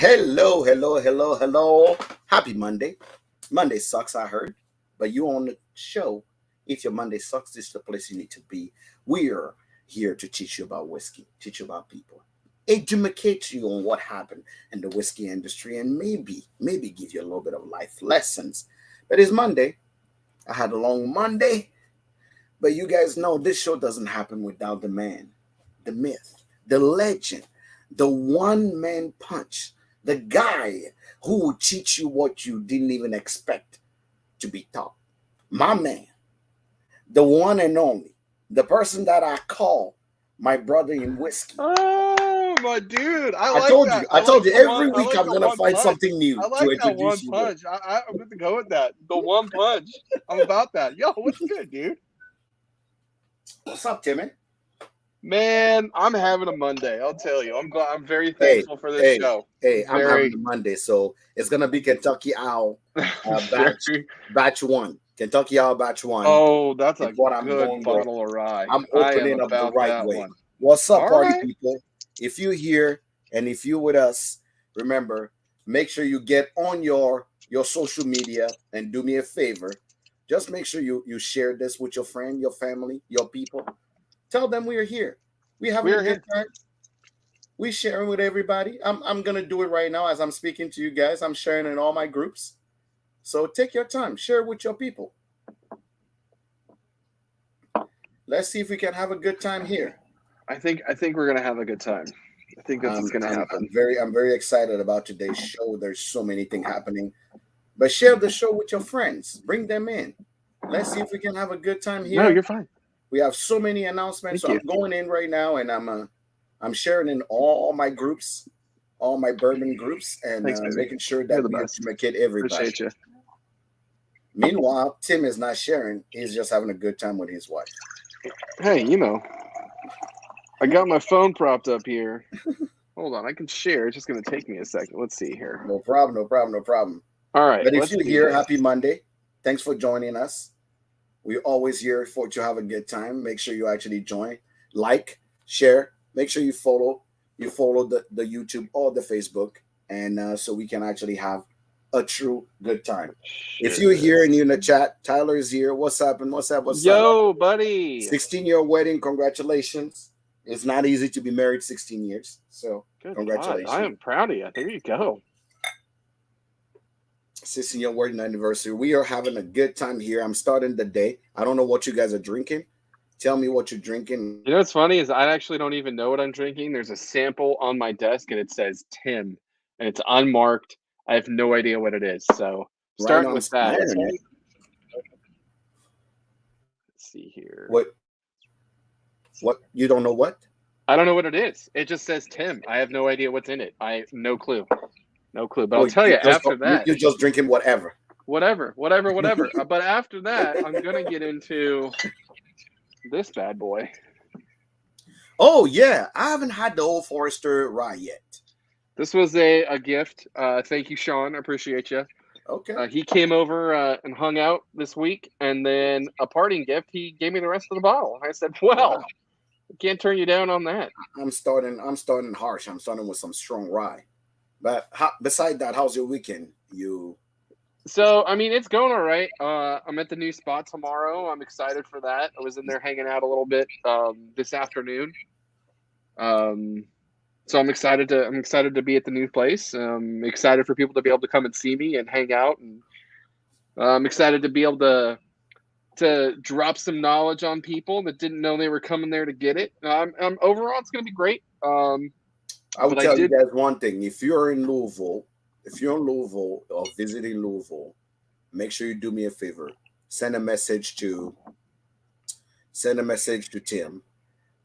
Hello, hello, hello, hello. Happy Monday. Monday sucks, I heard. But you on the show. If your Monday sucks, this is the place you need to be. We're here to teach you about whiskey, teach you about people, educate you on what happened in the whiskey industry, and maybe give you a little bit of life lessons. But it's Monday. I had a long Monday. But you guys know this show doesn't happen without the man, the myth, the legend, the one man punch, the guy who will teach you what you didn't even expect to be taught. My man, the one and only, the person that I call my brother in whiskey. Oh, my dude. I I like told you, that. I I like told you the every one. I week like I'm the gonna one find punch. something new I to like that one introduce you with. punch. I'm going to go with that. The one punch. I'm about that. Yo, what's good, dude? What's up, Timmy? Man, I'm having a Monday. I'll tell you. I'm glad. I'm very Hey, thankful for this hey, show. hey, I'm having Very, a Monday, so it's gonna be Kentucky Owl batch very. batch one. Kentucky Owl batch one Oh, that's is a what I'm good going with. bottle of rye. I'm I am opening up the about right that way. one. What's up, All party right. people? If you're here and if you're with us, remember, make sure you get on your social media and do me a favor. Just make sure you share this with your friend, your family, your people. Tell them we are here. We having a We're good here. time. We sharing with everybody. I'm gonna do it right now as I'm speaking to you guys. I'm sharing in all my groups. So take your time, share with your people. Let's see if we can have a good time here. I think we're gonna have a good time. I think that's what's gonna happen. I'm very excited about today's show. There's so many things happening. But share the show with your friends. Bring them in. Let's see if we can have a good time No, here. you're fine. We have so many announcements. Thank So you. I'm going in right now and I'm sharing in all my groups, all my bourbon groups, and Thanks, baby. making sure You're that the we best. educate everybody. Appreciate you. Meanwhile, Tim is not sharing. He's just having a good time with his wife. Hey, I got my phone propped up here. Hold on, I can share. It's just gonna take me a second. Let's see here. No problem, no problem, no problem. All right, But if let's you're do here, this. happy Monday. Thanks for joining us. We're always here for to have a good time. Make sure you actually join, like, share. Make sure you follow. You follow the YouTube or the Facebook, and so we can actually have a true good time. If Share you're here and this. you're in the chat, Tyler is here. What's up and what's up? What's up? Yo, buddy. 16-year wedding. Congratulations. It's not easy to be married 16 years. So Good God, I congratulations. am proud of you. There you go. 16-year wedding anniversary. We are having a good time here. I'm starting the day. I don't know what you guys are drinking. Tell me what you're drinking. You know what's funny is I actually don't even know what I'm drinking. There's a sample on my desk and it says Tim, and it's unmarked. I have no idea what it is. So Right starting now, I'm with that. smiling. Let's see here. What? What? You don't know what? I don't know what it is. It just says Tim. I have no idea what's in it. I have no clue. No clue. But Oh, I'll tell you after that. you're just drinking whatever. Whatever. But after that, I'm gonna get into this bad boy. Oh yeah, I haven't had the Old Forester rye yet. This was a gift. Thank you, Sean. I appreciate you. Okay. He came over and hung out this week, and then a parting gift, he gave me the rest of the bottle. And I said, "Well, Wow. I can't turn you down on that." I'm starting harsh. I'm starting with some strong rye. But beside that, how's your weekend? So, I mean, it's going all right. I'm at the new spot tomorrow. I'm excited for that. I was in there hanging out a little bit this afternoon. So I'm excited to be at the new place. Excited for people to be able to come and see me and hang out, and I'm excited to be able to drop some knowledge on people that didn't know they were coming there to get it. Overall, it's going to be great. I will But I tell you did. guys one thing. If you're in Louisville or visiting Louisville, make sure you do me a favor. Send a message to Tim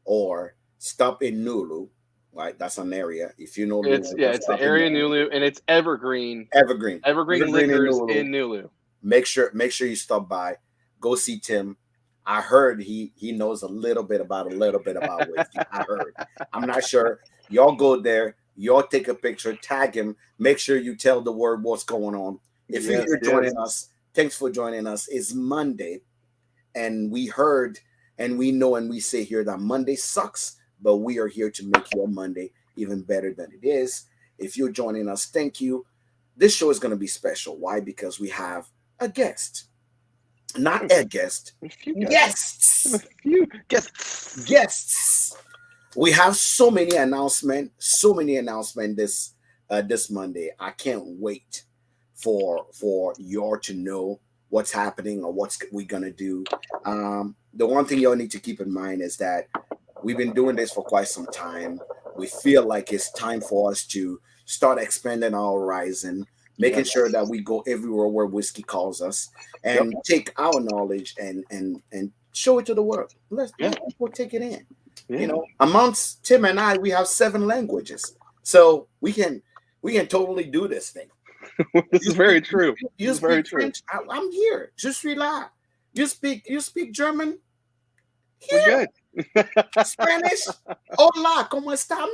or stop in Nulu. Right, that's an area. If you know Louisville, just It's the stop in area there. Nulu, and it's Evergreen. Evergreen. Evergreen Evergreen in Liquors Nulu. in Nulu. Make sure you stop by. Go see Tim. I heard he knows a little bit about whiskey. I heard. I'm not sure. Y'all go there. Y'all take a picture. Tag him. Make sure you tell the world what's going on. If Yes, you're yes. joining us, thanks for joining us. It's Monday, and we heard and we know and we say here that Monday sucks, but we are here to make your Monday even better than it is. If you're joining us, thank you. This show is going to be special. Why? Because we have a guest. Not a guest. A few guests. A Guests. few guests. Guests. We have so many announcements. This Monday. I can't wait for y'all to know what's happening or what's we gonna do. The one thing y'all need to keep in mind is that we've been doing this for quite some time. We feel like it's time for us to start expanding our horizon, making sure that we go everywhere where whiskey calls us, and take our knowledge and show it to the world. Let people take it in. Yeah. You know, amongst Tim and I, we have 7 languages, so we can totally do this thing. This is very true. You speak French. I'm here. Je suis là. You speak German. We're good. Spanish. Hola, ¿cómo está?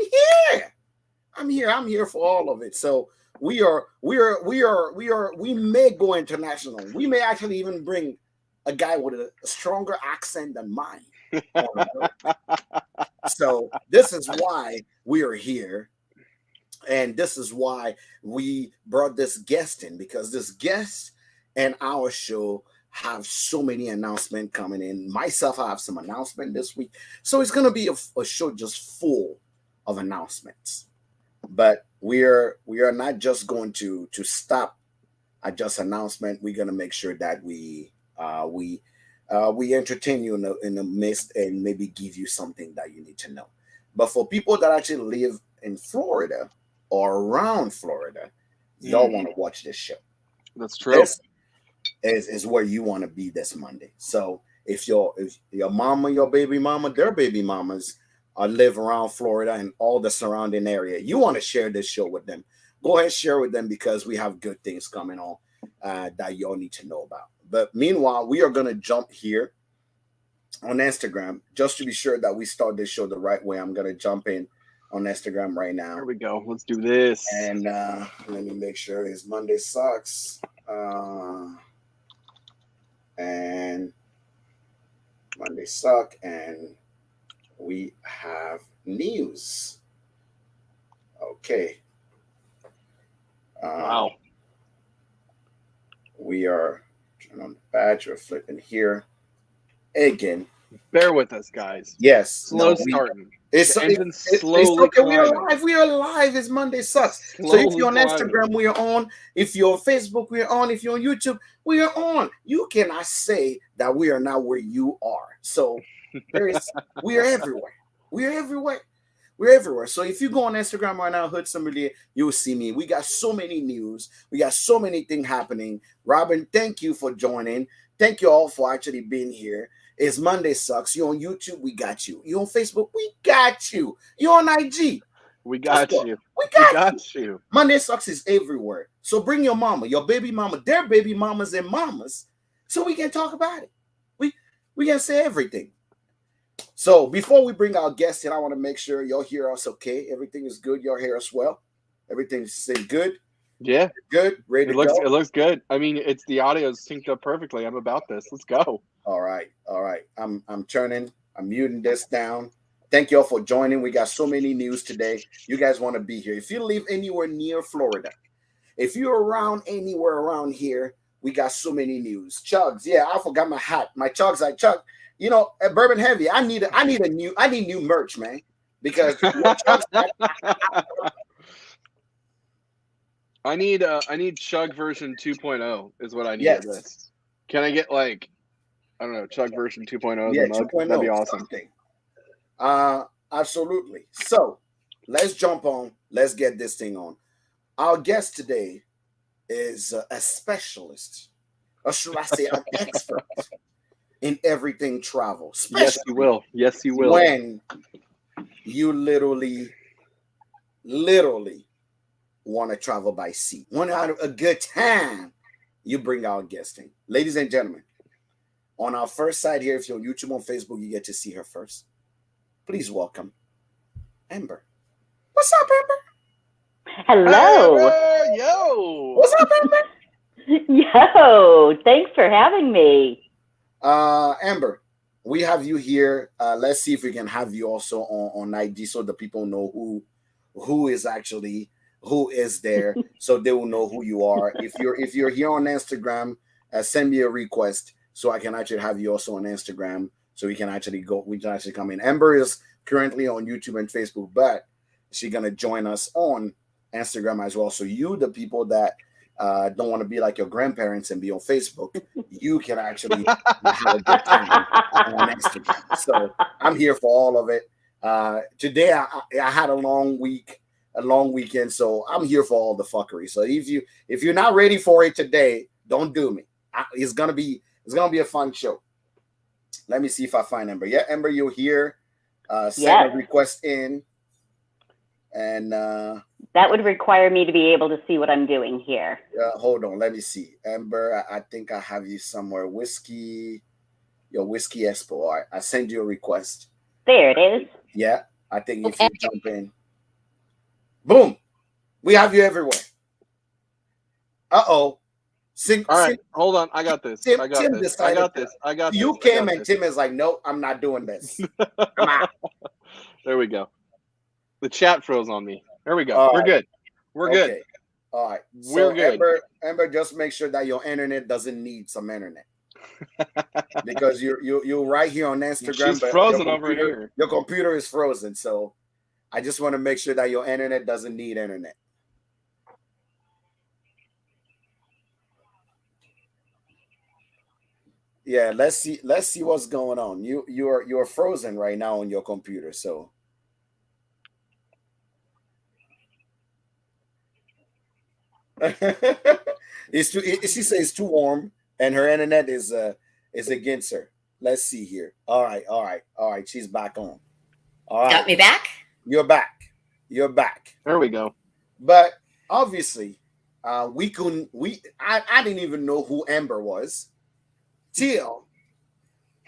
I'm here for all of it. So we may go international. We may actually even bring a guy with a stronger accent than mine. So this is why we are here. And this is why we brought this guest in, because this guest and our show have so many announcements coming in. Myself, I have some announcement this week. So it's going to be a show just full of announcements. But we are not just going to stop at just announcement. We're going to make sure that we entertain you in the midst and maybe give you something that you need to know. But for people that actually live in Florida or around Florida, y'all want to watch this show. That's true. This is where you want to be this Monday. So if your mama, your baby mama, their baby mamas live around Florida and all the surrounding area, you want to share this show with them. Go ahead and share with them, because we have good things coming on that y'all need to know about. But meanwhile, we are going to jump here on Instagram just to be sure that we start this show the right way. I'm going to jump in on Instagram right now. Here we go. Let's do this. And let me make sure it's Monday Sucks. And Monday Suck. And we have news. Okay. Wow. We are turning on the badge. We're flipping here. Again. Bear with us, guys. Yes. Starting. It's okay. We are live. We are live. It's Monday Sucks. So if you're on Instagram, we are on. If you're on Facebook, we are on. If you're on YouTube, we are on. You cannot say that we are not where you are. So we are everywhere. We are everywhere. We're everywhere. So if you go on Instagram right now, Hood Sommelier, you will see me. We got so many news. We got so many things happening. Robin, thank you for joining. Thank you all for actually being here. It's Monday Sucks. You're on YouTube, we got you. You're on Facebook, we got you. You're on IG, we got you. We got you. Monday Sucks is everywhere. So bring your mama, your baby mama, their baby mamas and mamas, so we can talk about it. We can say everything. So before we bring our guests in, I want to make sure y'all hear us okay. Everything is good. Y'all hear us well. Everything's good. Yeah. Good. Ready to go. It looks good. I mean, it's the audio is synced up perfectly. I'm about this. Let's go. All right. I'm muting this down. Thank y'all for joining. We got so many news today. You guys want to be here. If you live anywhere near Florida, if you're around anywhere around here, we got so many news. Chugs, yeah, I forgot my hat. My Chugs, you know, at Bourbon Heavy, I need new merch, man. Because I need Chug version 2.0 is what I need. Yes. Of this. Can I get like, I don't know, Chug version 2.0? Yeah, 2.0. That'd be awesome. Absolutely. So let's jump on. Let's get this thing on. Our guest today is a specialist, or should I say an expert in everything travel. Yes, you will. Yes, you will. When you literally want to travel by sea, want to have a good time, you bring our guest in. Ladies and gentlemen, on our first side here, if you're on YouTube, on Facebook, you get to see her first. Please welcome Amber. What's up, Amber? Hello. Amber, yo. What's up, Amber? Yo, thanks for having me. Amber, we have you here. Let's see if we can have you also on IG so the people know who who is there, so they will know who you are. If you're here on Instagram, send me a request so I can actually have you also on Instagram, so we can actually come in. Amber is currently on YouTube and Facebook, but she's gonna join us on Instagram as well. So you, the people that don't want to be like your grandparents and be on Facebook, you can actually have a good time on Instagram. So I'm here for all of it. Today I had a long weekend, so I'm here for all the fuckery. So if you're not ready for it today, don't do me. It's gonna be a fun show. Let me see if I find Ember. Yeah, Ember, you're here. Send a request in, and that would require me to be able to see what I'm doing here. Hold on, let me see. Amber, I think I have you somewhere. Your Whiskey Expo. All right, I send you a request. There it is. Yeah, I think if you jump in, boom, we have you everywhere. All right, hold on. I got this. Tim I got this. You came and Tim is like, nope, I'm not doing this. Come on. There we go. The chat froze on me. There we go. We're good. We're good. All right. We're good. Amber, just make sure that your internet doesn't need some internet. Because you're right here on Instagram. She's frozen over here. Your computer is frozen, so I just want to make sure that your internet doesn't need internet. Yeah, let's see what's going on. You're frozen right now on your computer, so she says it's too warm and her internet is against her. Let's see here. All right. She's back on. All right. Got me back? You're back. There we go. But obviously, I didn't even know who Amber was till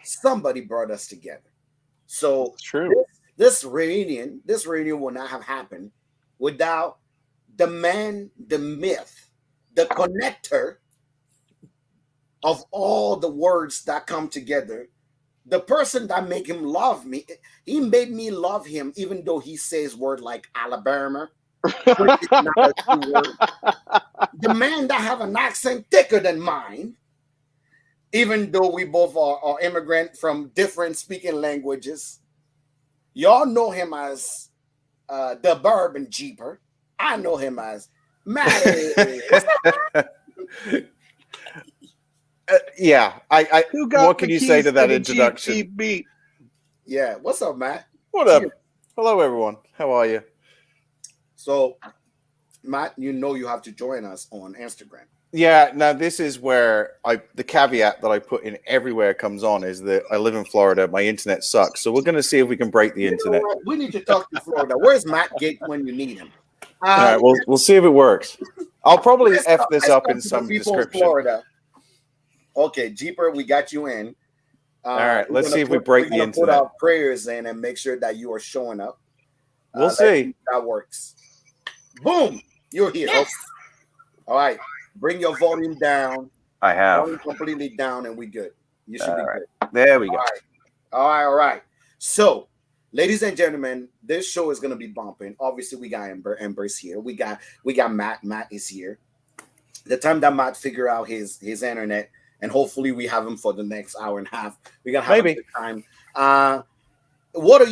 somebody brought us together. So it's true. This reunion will not have happened without the man, the myth, the connector of all the words that come together, the person that make him love me. He made me love him, even though he says word like Alabama, which is not a true word. The man that have an accent thicker than mine, even though we both are immigrant from different speaking languages. Y'all know him as the Bourbon Jeeper. I know him as Matty. Yeah, what can you say to that introduction? Beat? Yeah, what's up, Matt? What up? Hello, everyone. How are you? So, Matt, you know you have to join us on Instagram. Yeah, now this is where the caveat that I put in everywhere comes on is that I live in Florida. My internet sucks. So we're going to see if we can break the internet. We need to talk to Florida. Where's Matt Gate when you need him? All right, we'll see if it works. I'll probably F this up in some description. Florida. Okay, Jeeper, we got you in. All right, let's see if we break the internet. Put our prayers in and make sure that you are showing up. We'll see. That works. Boom! You're here. Yes. All right. Bring your volume down. I have. Volume completely down, and we good. You should be good. There we go. All right. So, ladies and gentlemen, this show is gonna be bumping. Obviously, we got Ember. Ember's here. We got Matt. Matt is here. The time that Matt figure out his internet, and hopefully we have him for the next hour and a half. We're gonna have a good time. What are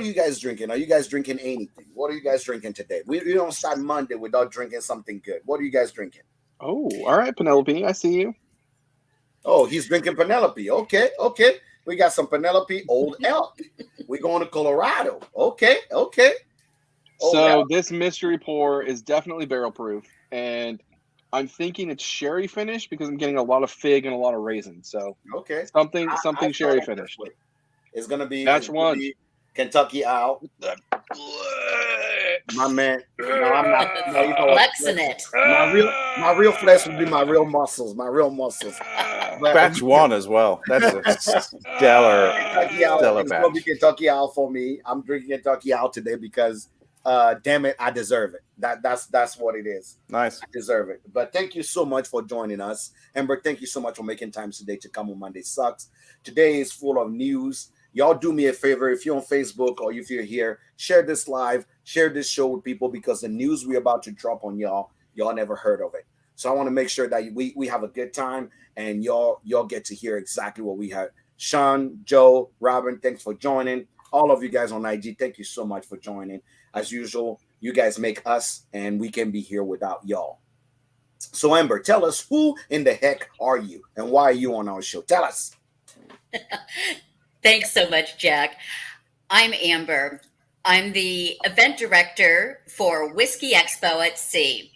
you guys drinking? Are you guys drinking anything? What are you guys drinking today? We don't start Monday without drinking something good. What are you guys drinking? Oh, all right, Penelope, I see you. Oh, he's drinking Penelope. Okay. We got some Penelope Old Elk. We're going to Colorado. Okay. So this mystery pour is definitely barrel proof, and I'm thinking it's sherry finished because I'm getting a lot of fig and a lot of raisins. So something sherry finished. It's gonna be batch one. Kentucky Owl. My man. No, I'm not. No, you know flexing it. My real flesh would be my real muscles. Batch one as well. That's a stellar batch. batch. Be Kentucky Owl for me. I'm drinking Kentucky Owl today because, damn it, I deserve it. That's what it is. Nice. I deserve it. But thank you so much for joining us, Amber. Thank you so much for making time today to come on Monday Sucks. Today is full of news. Y'all do me a favor. If you're on Facebook or if you're here, share this live, share this show with people, because the news we're about to drop on y'all never heard of it. So I want to make sure that we have a good time and y'all get to hear exactly what we had. Sean, Joe, Robin, thanks for joining. All of you guys on IG, thank you so much for joining. As usual, you guys make us, and we can be here without y'all. So Amber, tell us, who in the heck are you and why are you on our show? Tell us. Thanks so much, Jack. I'm Amber. I'm the event director for Whiskey Expo at Sea,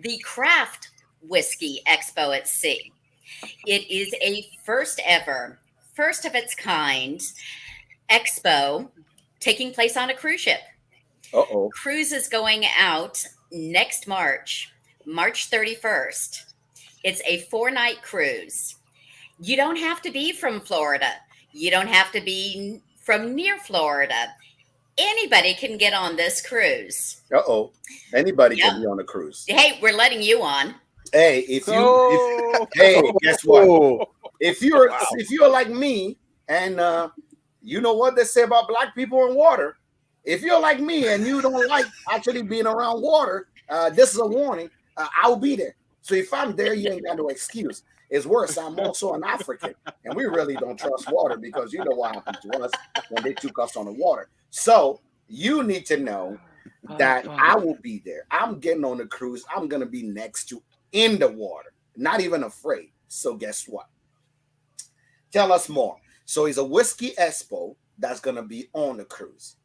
the Craft Whiskey Expo at Sea. It is a first of its kind expo taking place on a cruise ship. Uh-oh. Cruise is going out next March 31st. It's a 4-night cruise. You don't have to be from Florida. You don't have to be from near Florida. Anybody can get on this cruise. Uh-oh. Anybody can be on a cruise. Hey, we're letting you on. Hey, hey, guess what? If you're like me, and you know what they say about black people in water, if you're like me and you don't like actually being around water, this is a warning. I'll be there. So if I'm there, you ain't got no excuse. It's worse, I'm also an African, and we really don't trust water, because you know what happened to us when they took us on the water. So you need to know that I will be there. I'm getting on the cruise. I'm going to be next to in the water, not even afraid. So guess what? Tell us more. So it's a Whiskey Expo that's going to be on the cruise.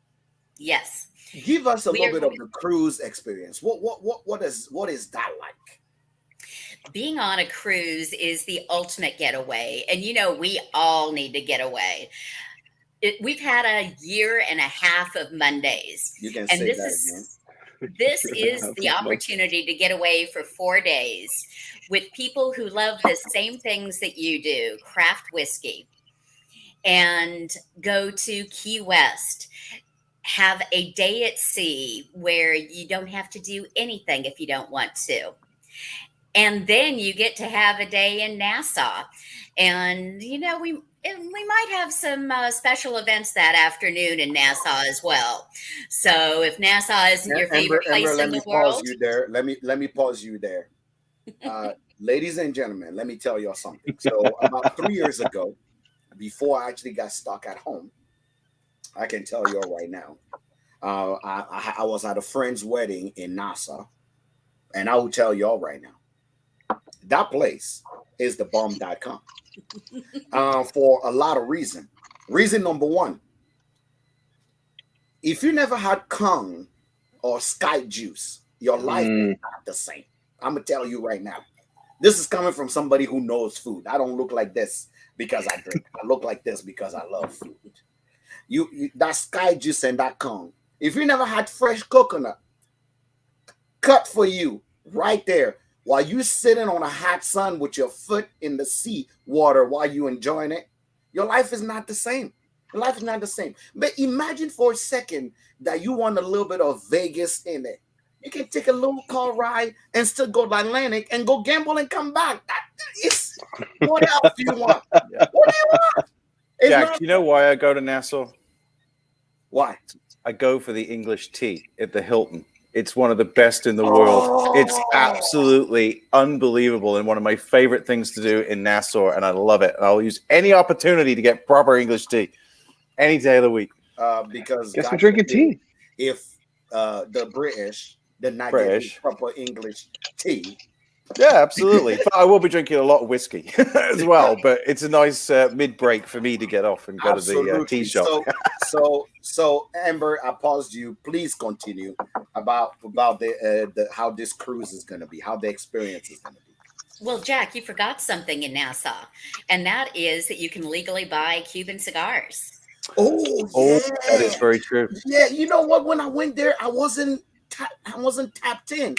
Yes. Give us a little bit of the cruise experience. What is that like? Being on a cruise is the ultimate getaway. And, we all need to get away. We've had a year and a half of Mondays. You can and say this that is, again. This is the opportunity to get away for 4 days with people who love the same things that you do, craft whiskey, and go to Key West. Have a day at sea where you don't have to do anything if you don't want to. And then you get to have a day in Nassau. And, we might have some special events that afternoon in Nassau as well. So if Nassau isn't your favorite place in the world. Let me pause you there. Ladies and gentlemen, let me tell y'all something. So about 3 years ago, before I actually got stuck at home, I can tell you all right now, I was at a friend's wedding in Nassau, and I will tell you all right now, that place is the bomb.com for a lot of reasons. Reason number one, if you never had Kong or Sky Juice, your life is not the same. I'm going to tell you right now. This is coming from somebody who knows food. I don't look like this because I drink. I look like this because I love food. You that Sky Juice and that Kong. If you never had fresh coconut cut for you right there, while you sitting on a hot sun with your foot in the sea water while you enjoying it, your life is not the same. Your life is not the same. But imagine for a second that you want a little bit of Vegas in it. You can take a little car ride and still go to Atlantic and go gamble and come back. What else do you want? What do you want? Jack, you know why I go to Nassau? Why? I go for the English tea at the Hilton. It's one of the best in the world. It's absolutely unbelievable and one of my favorite things to do in Nassau, and I love it. I'll use any opportunity to get proper English tea any day of the week. Because guess we're drinking tea. If the British did not get proper English tea. Yeah, absolutely. But I will be drinking a lot of whiskey as well. But it's a nice mid-break for me to get off and go to the tea shop. So Amber, I paused you. Please continue about the how this cruise is going to be, how the experience is going to be. Well, Jack, you forgot something in Nassau, and that is that you can legally buy Cuban cigars. Oh, yeah. That is very true. Yeah, you know what? When I went there, I wasn't tapped in,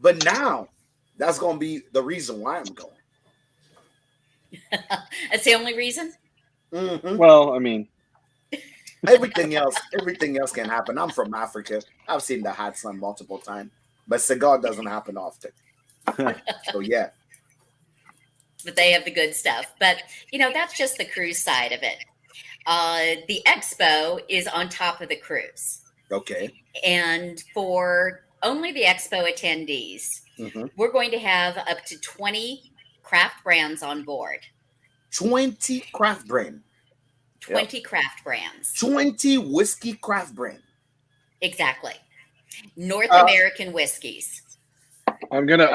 but now that's going to be the reason why I'm going. That's the only reason? Mm-hmm. Well, I mean, everything else can happen. I'm from Africa. I've seen the hot sun multiple times, but cigar doesn't happen often. So yeah. But they have the good stuff. But, that's just the cruise side of it. The expo is on top of the cruise. Okay. And for only the expo attendees, we're going to have up to 20 craft brands on board. 20 craft brand. 20 craft brands. 20 whiskey craft brand. Exactly. North American whiskeys. I'm gonna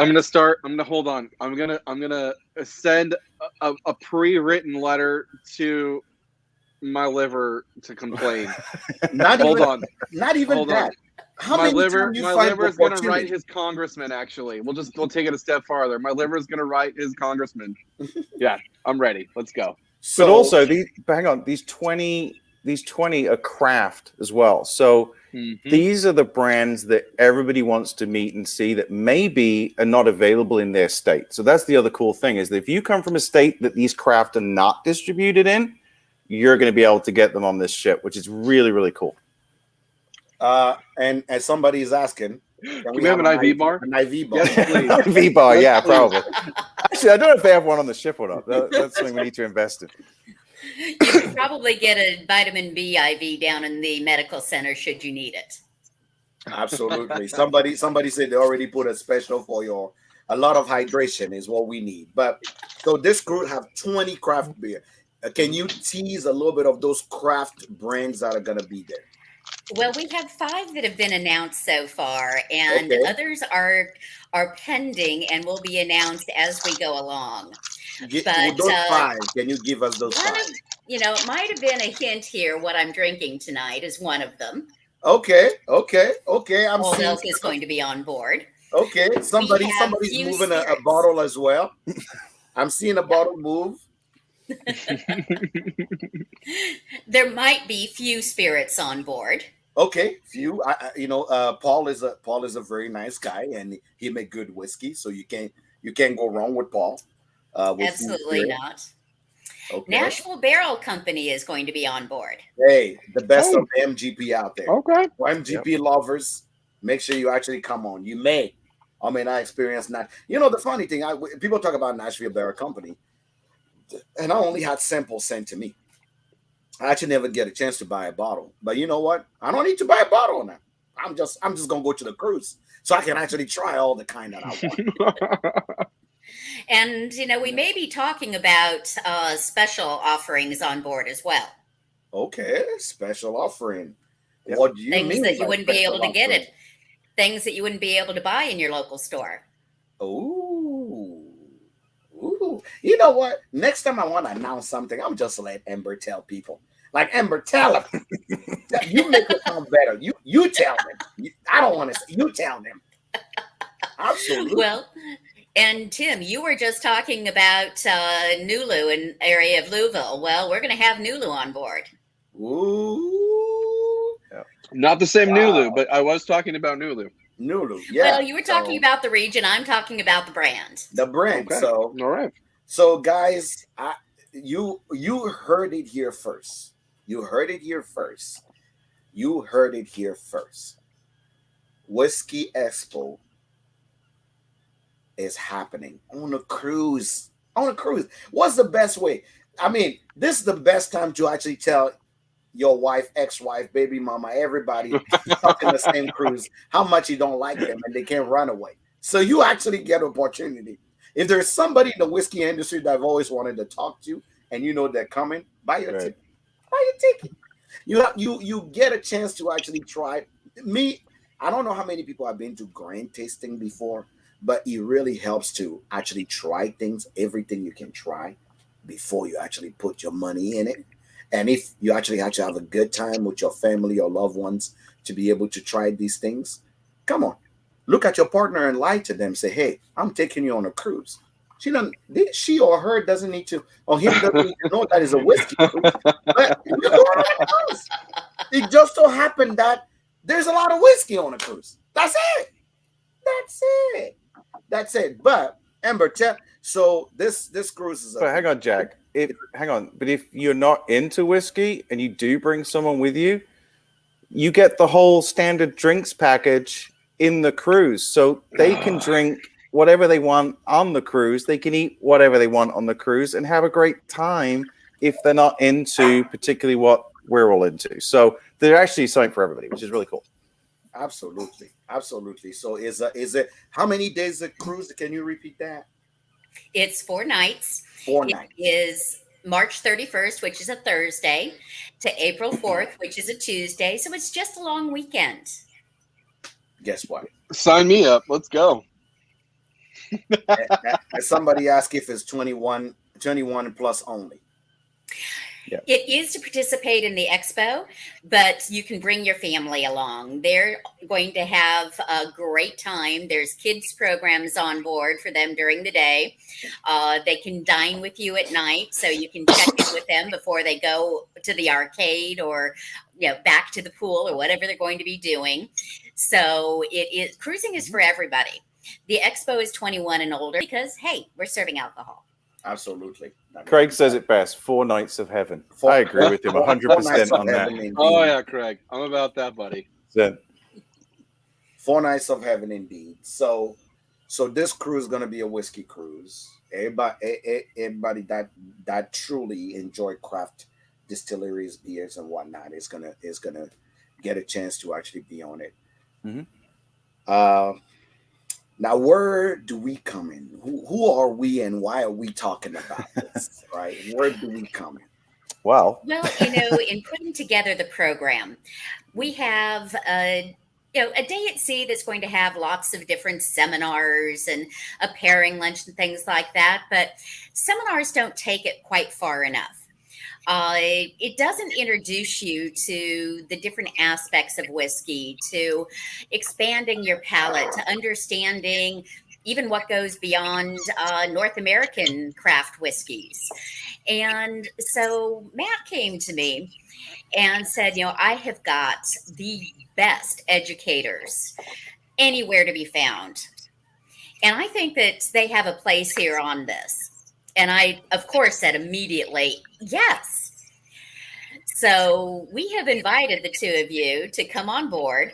hold on. I'm gonna send a pre-written letter to my liver to complain. Hold on. How my many liver is gonna opportunity? write his congressman. Actually, we'll take it a step farther. My liver is gonna write his congressman. Yeah, I'm ready. Let's go. But also, these 20 are craft as well. So these are the brands that everybody wants to meet and see that maybe are not available in their state. So that's the other cool thing, is that if you come from a state that these craft are not distributed in, you're going to be able to get them on this ship, which is really, really cool. And as somebody is asking, can we have an IV bar? An IV bar. Yes, please. IV bar, yeah, probably. Actually, I don't know if they have one on the ship or not. That's something we need to invest in. You could probably get a vitamin B IV down in the medical center should you need it. Absolutely. Somebody said they already put a special for a lot of hydration is what we need. But so this crew have 20 craft beer. Can you tease a little bit of those craft brands that are going to be there? Well, we have 5 that have been announced so far, and others are pending and will be announced as we go along. Those 5, can you give us those 5? It might have been a hint here. What I'm drinking tonight is one of them. Okay. Old Elk is going to be on board. Okay, somebody's moving a bottle as well. I'm seeing a bottle move. There might be few spirits on board. Okay, few. Paul is a very nice guy, and he make good whiskey, so you can't go wrong with Paul. Absolutely not. Okay. Nashville Barrel Company is going to be on board. Hey, the best of the MGP out there. Okay, for MGP lovers, make sure you actually come on. You may. I mean, I experienced that. The funny thing, people talk about Nashville Barrel Company, and I only had samples sent to me. I actually never get a chance to buy a bottle. But you know what? I don't need to buy a bottle now. I'm just gonna go to the cruise so I can actually try all the kind that I want. And we may be talking about special offerings on board as well. Okay, special offering. What do you mean? Things that you wouldn't be able to get it. Things that you wouldn't be able to buy in your local store. Ooh. You know what? Next time I want to announce something, I'm just let Ember tell people. Like, Ember, tell them. You make it sound better. You tell them. I don't want to. You tell them. Absolutely. Well, and Tim, you were just talking about Nulu in area of Louisville. Well, we're going to have Nulu on board. Ooh. Yeah. Not the same Nulu, but I was talking about Nulu. Nulu, yeah. Well, you were talking about the region. I'm talking about the brand. The brand. Okay. So, all right. So, guys, you heard it here first. You heard it here first. Whiskey Expo is happening on a cruise. What's the best way? I mean, this is the best time to actually tell your wife, ex-wife, baby mama, everybody up in the same cruise how much you don't like them and they can't run away. So you actually get an opportunity. If there's somebody in the whiskey industry that I've always wanted to talk to and they're coming, buy your ticket. Buy your ticket. You get a chance to actually try. Me, I don't know how many people have been to grain tasting before, but it really helps to actually try things, everything you can try before you actually put your money in it. And if you actually have a good time with your family or loved ones to be able to try these things, come on. Look at your partner and lie to them. Say, hey, I'm taking you on a cruise. She or her doesn't need to, or him doesn't need to know that is a whiskey cruise. But you're going on a cruise. It just so happened that there's a lot of whiskey on a cruise. That's it. But Ember, so this cruise is. But hang on, Jack. But if you're not into whiskey and you do bring someone with you, you get the whole standard drinks package in the cruise, so they can drink whatever they want on the cruise. They can eat whatever they want on the cruise and have a great time if they're not into particularly what we're all into. So they're actually something for everybody, which is really cool. Absolutely, absolutely. So is it how many days a cruise? Can you repeat that? It's 4 nights. 4 It nights. is March 31st, which is a Thursday, to April 4th, which is a Tuesday. So it's just a long weekend. Guess what? Sign me up. Let's go. Somebody asked if it's 21 plus only. Yeah. It is to participate in the expo, but you can bring your family along. They're going to have a great time. There's kids programs on board for them during the day. They can dine with you at night, so you can check in with them before they go to the arcade or back to the pool or whatever they're going to be doing. So cruising is for everybody. The expo is 21 and older because, hey, we're serving alcohol. Absolutely. Craig says it best. 4 nights of heaven. I agree with him 100% on that. Oh yeah, Craig. I'm about that, buddy. 4 nights of heaven indeed. So this cruise is going to be a whiskey cruise. Everybody that truly enjoy craft distilleries, beers, and whatnot is gonna get a chance to actually be on it. Mm-hmm. Now, where do we come in? Who are we, and why are we talking about this? Right? Where do we come in? Well, in putting together the program, we have a day at sea that's going to have lots of different seminars and a pairing lunch and things like that. But seminars don't take it quite far enough. It doesn't introduce you to the different aspects of whiskey, to expanding your palate, to understanding even what goes beyond North American craft whiskeys. And so Matt came to me and said, I have got the best educators anywhere to be found. And I think that they have a place here on this. And I, of course, said immediately, yes. So we have invited the two of you to come on board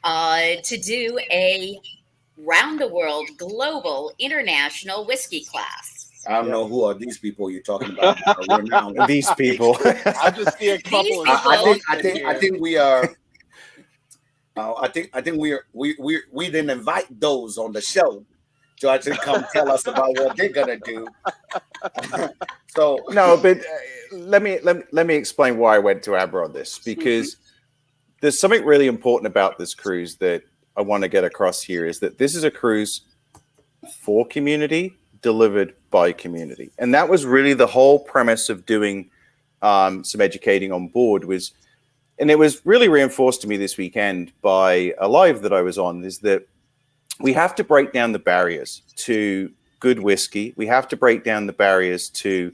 to do a round the world, global, international whiskey class. I don't know who are these people you're talking about. These people. I just see a couple. I think we are. I think we didn't invite those on the show to actually come tell us about what they're gonna do. So no, but let me explain why I went to Amber on this, because there's something really important about this cruise that I want to get across here, is that this is a cruise for community, delivered by community. And that was really the whole premise of doing some educating on board was, and it was really reinforced to me this weekend by a live that I was on, is that we have to break down the barriers to good whiskey. We have to break down the barriers to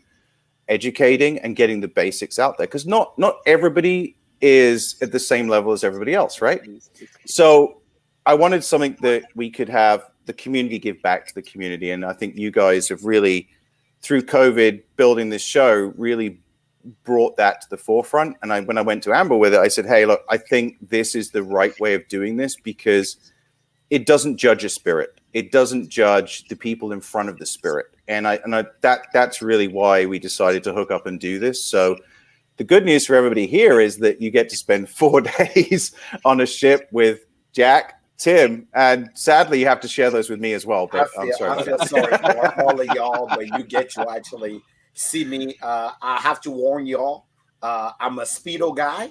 educating and getting the basics out there, because not everybody is at the same level as everybody else, right? So I wanted something that we could have the community give back to the community. And I think you guys have really, through COVID, building this show, really brought that to the forefront. And when I went to Amber with it, I said, hey, look, I think this is the right way of doing this, because it doesn't judge a spirit. It doesn't judge the people in front of the spirit. And that's really why we decided to hook up and do this. So the good news for everybody here is that you get to spend 4 days on a ship with Jack, Tim, and sadly you have to share those with me as well. But I'm sorry. I feel sorry for all of y'all, but you get to actually see me. I have to warn y'all, I'm a Speedo guy.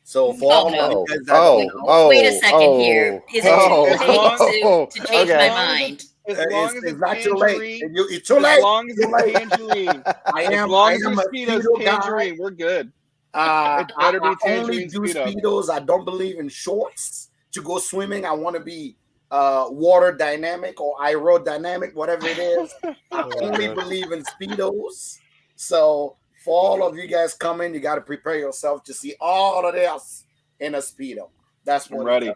So for all of you guys wait a second here. Is it too late to change my mind? As long as it's not too late. It's too late. As long as it's tangerine. As long as it's Speedo's tangerine, we're good. It better be tangerine. I only do Speedos. I don't believe in shorts to go swimming. I want to be water dynamic or aerodynamic, whatever it is. I only believe in Speedos. So for all of you guys coming, you got to prepare yourself to see all of this in a Speedo. That's what I'm ready.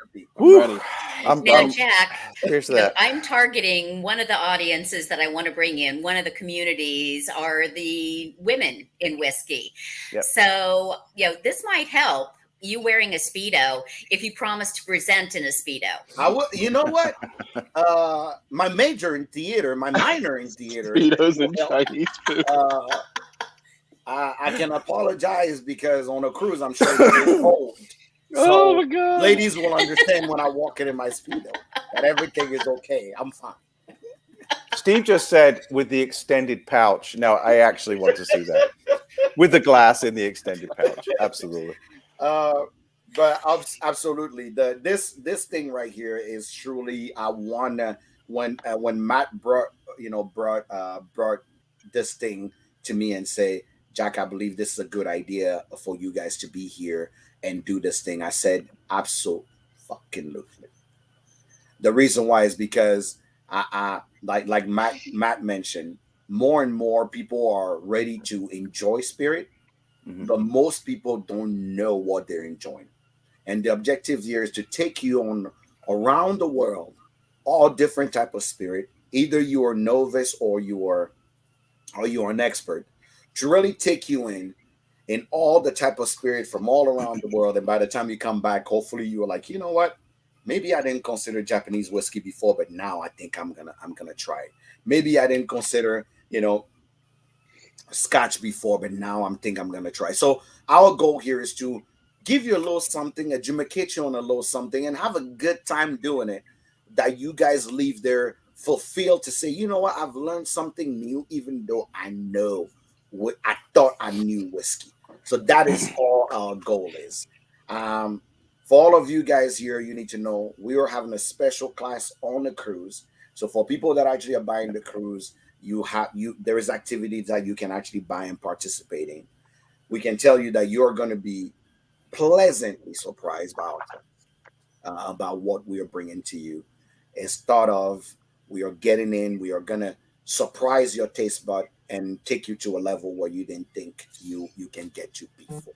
I'm ready. Jack, here's that. I'm targeting one of the audiences that I want to bring in. One of the communities are the women in whiskey. Yep. So, this might help you wearing a Speedo if you promise to present in a Speedo. I will. You know what? My major in theater, my minor in theater. Speedos and Chinese food. I can apologize because on a cruise, I'm sure it's cold. Oh So my God. ladies will understand when I walk in my Speedo that everything is okay. I'm fine. Steve just said with the extended pouch. Now, I actually want to see that with the glass in the extended pouch. Absolutely. But absolutely, this thing right here is truly I wanna when Matt brought this thing to me and say, Jack, I believe this is a good idea for you guys to be here and do this thing. I said, absolutely. The reason why is because I like Matt mentioned, more and more people are ready to enjoy spirit, but most people don't know what they're enjoying. And the objective here is to take you on around the world, all different type of spirit. Either you are novice or you are an expert, to really take you in all the type of spirit from all around the world. And by the time you come back, hopefully you are like, you know what? Maybe I didn't consider Japanese whiskey before, but now I think I'm gonna try it. Maybe I didn't consider, Scotch before, but now I'm gonna try. So our goal here is to give you a little something, educate you on a little something, and have a good time doing it. That you guys leave there fulfilled to say, you know what, I've learned something new, even though I know what I thought I knew whiskey. So that is all our goal is. For all of you guys here, you need to know we are having a special class on the cruise. So for people that actually are buying the cruise, there is activities that you can actually buy and participate in. We can tell you that you're going to be pleasantly surprised about what we are bringing to you. It's thought of, we are getting in, we are going to surprise your taste bud and take you to a level where you didn't think you can get to before.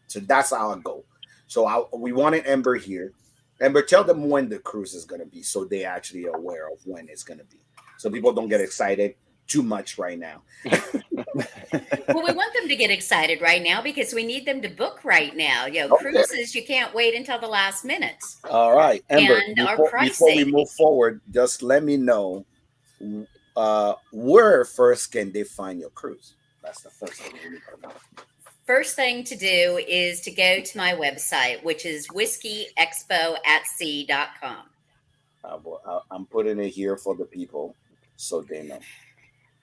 So that's our goal. So we wanted Ember here. Ember, tell them when the cruise is going to be so they actually are aware of when it's going to be. So people don't get excited too much right now. Well, we want them to get excited right now because we need them to book right now. Okay. Cruises, you can't wait until the last minute. All right, Ember, And our before we pricing. move forward, just let me know where first can they find your cruise? That's the first thing we need to know. First thing to do is to go to my website, which is wskeyexpoatsea.com. I'm putting it here for the people so they know.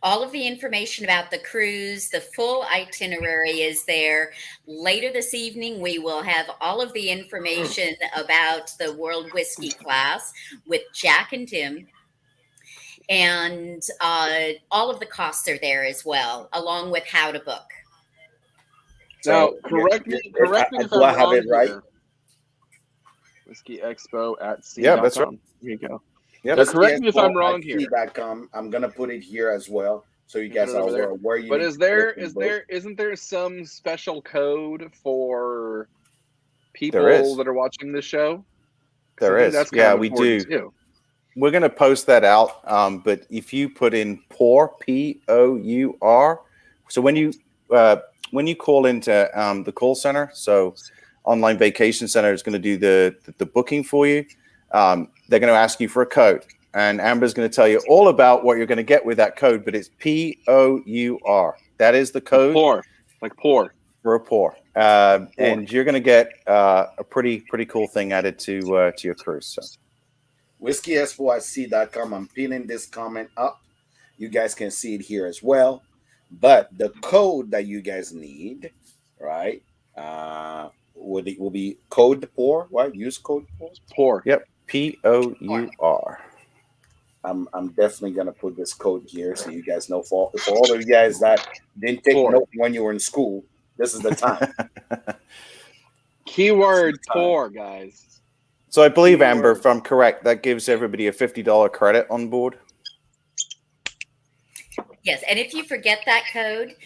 All of the information about the cruise, the full itinerary is there. Later this evening, we will have all of the information about the World Whiskey class with Jack and Tim. And all of the costs are there as well, along with how to book. Now, correct me if do I I'm have wrong it right? here. wskeyexpoatsea.com. Yeah, that's right. Here you go. Yep. Now, correct me if I'm wrong here. I'm gonna put it here as well, so you guys are aware of where you. But isn't there some special code for people that are watching this show? There is. That's yeah, we do. Too. We're going to post that out. But if you put in POUR, POUR, so when you call into the call center, so Online Vacation Center is going to do the booking for you. They're going to ask you for a code, and Amber's going to tell you all about what you're going to get with that code. But it's POUR. That is the code. Pour, like pour. For a pour. And you're going to get a pretty cool thing added to your cruise. So. wskeyexpoatsea.com. I'm pinning this comment up. You guys can see it here as well. But the code that you guys need, right? Will be code pour. What? Use code pour. Pour. Yep. POUR. I'm definitely gonna put this code here so you guys know. For all of you guys that didn't take note when you were in school, this is the time. Keyword pour, guys. So I believe, Amber, if I'm correct, that gives everybody a $50 credit on board. Yes, and if you forget that code,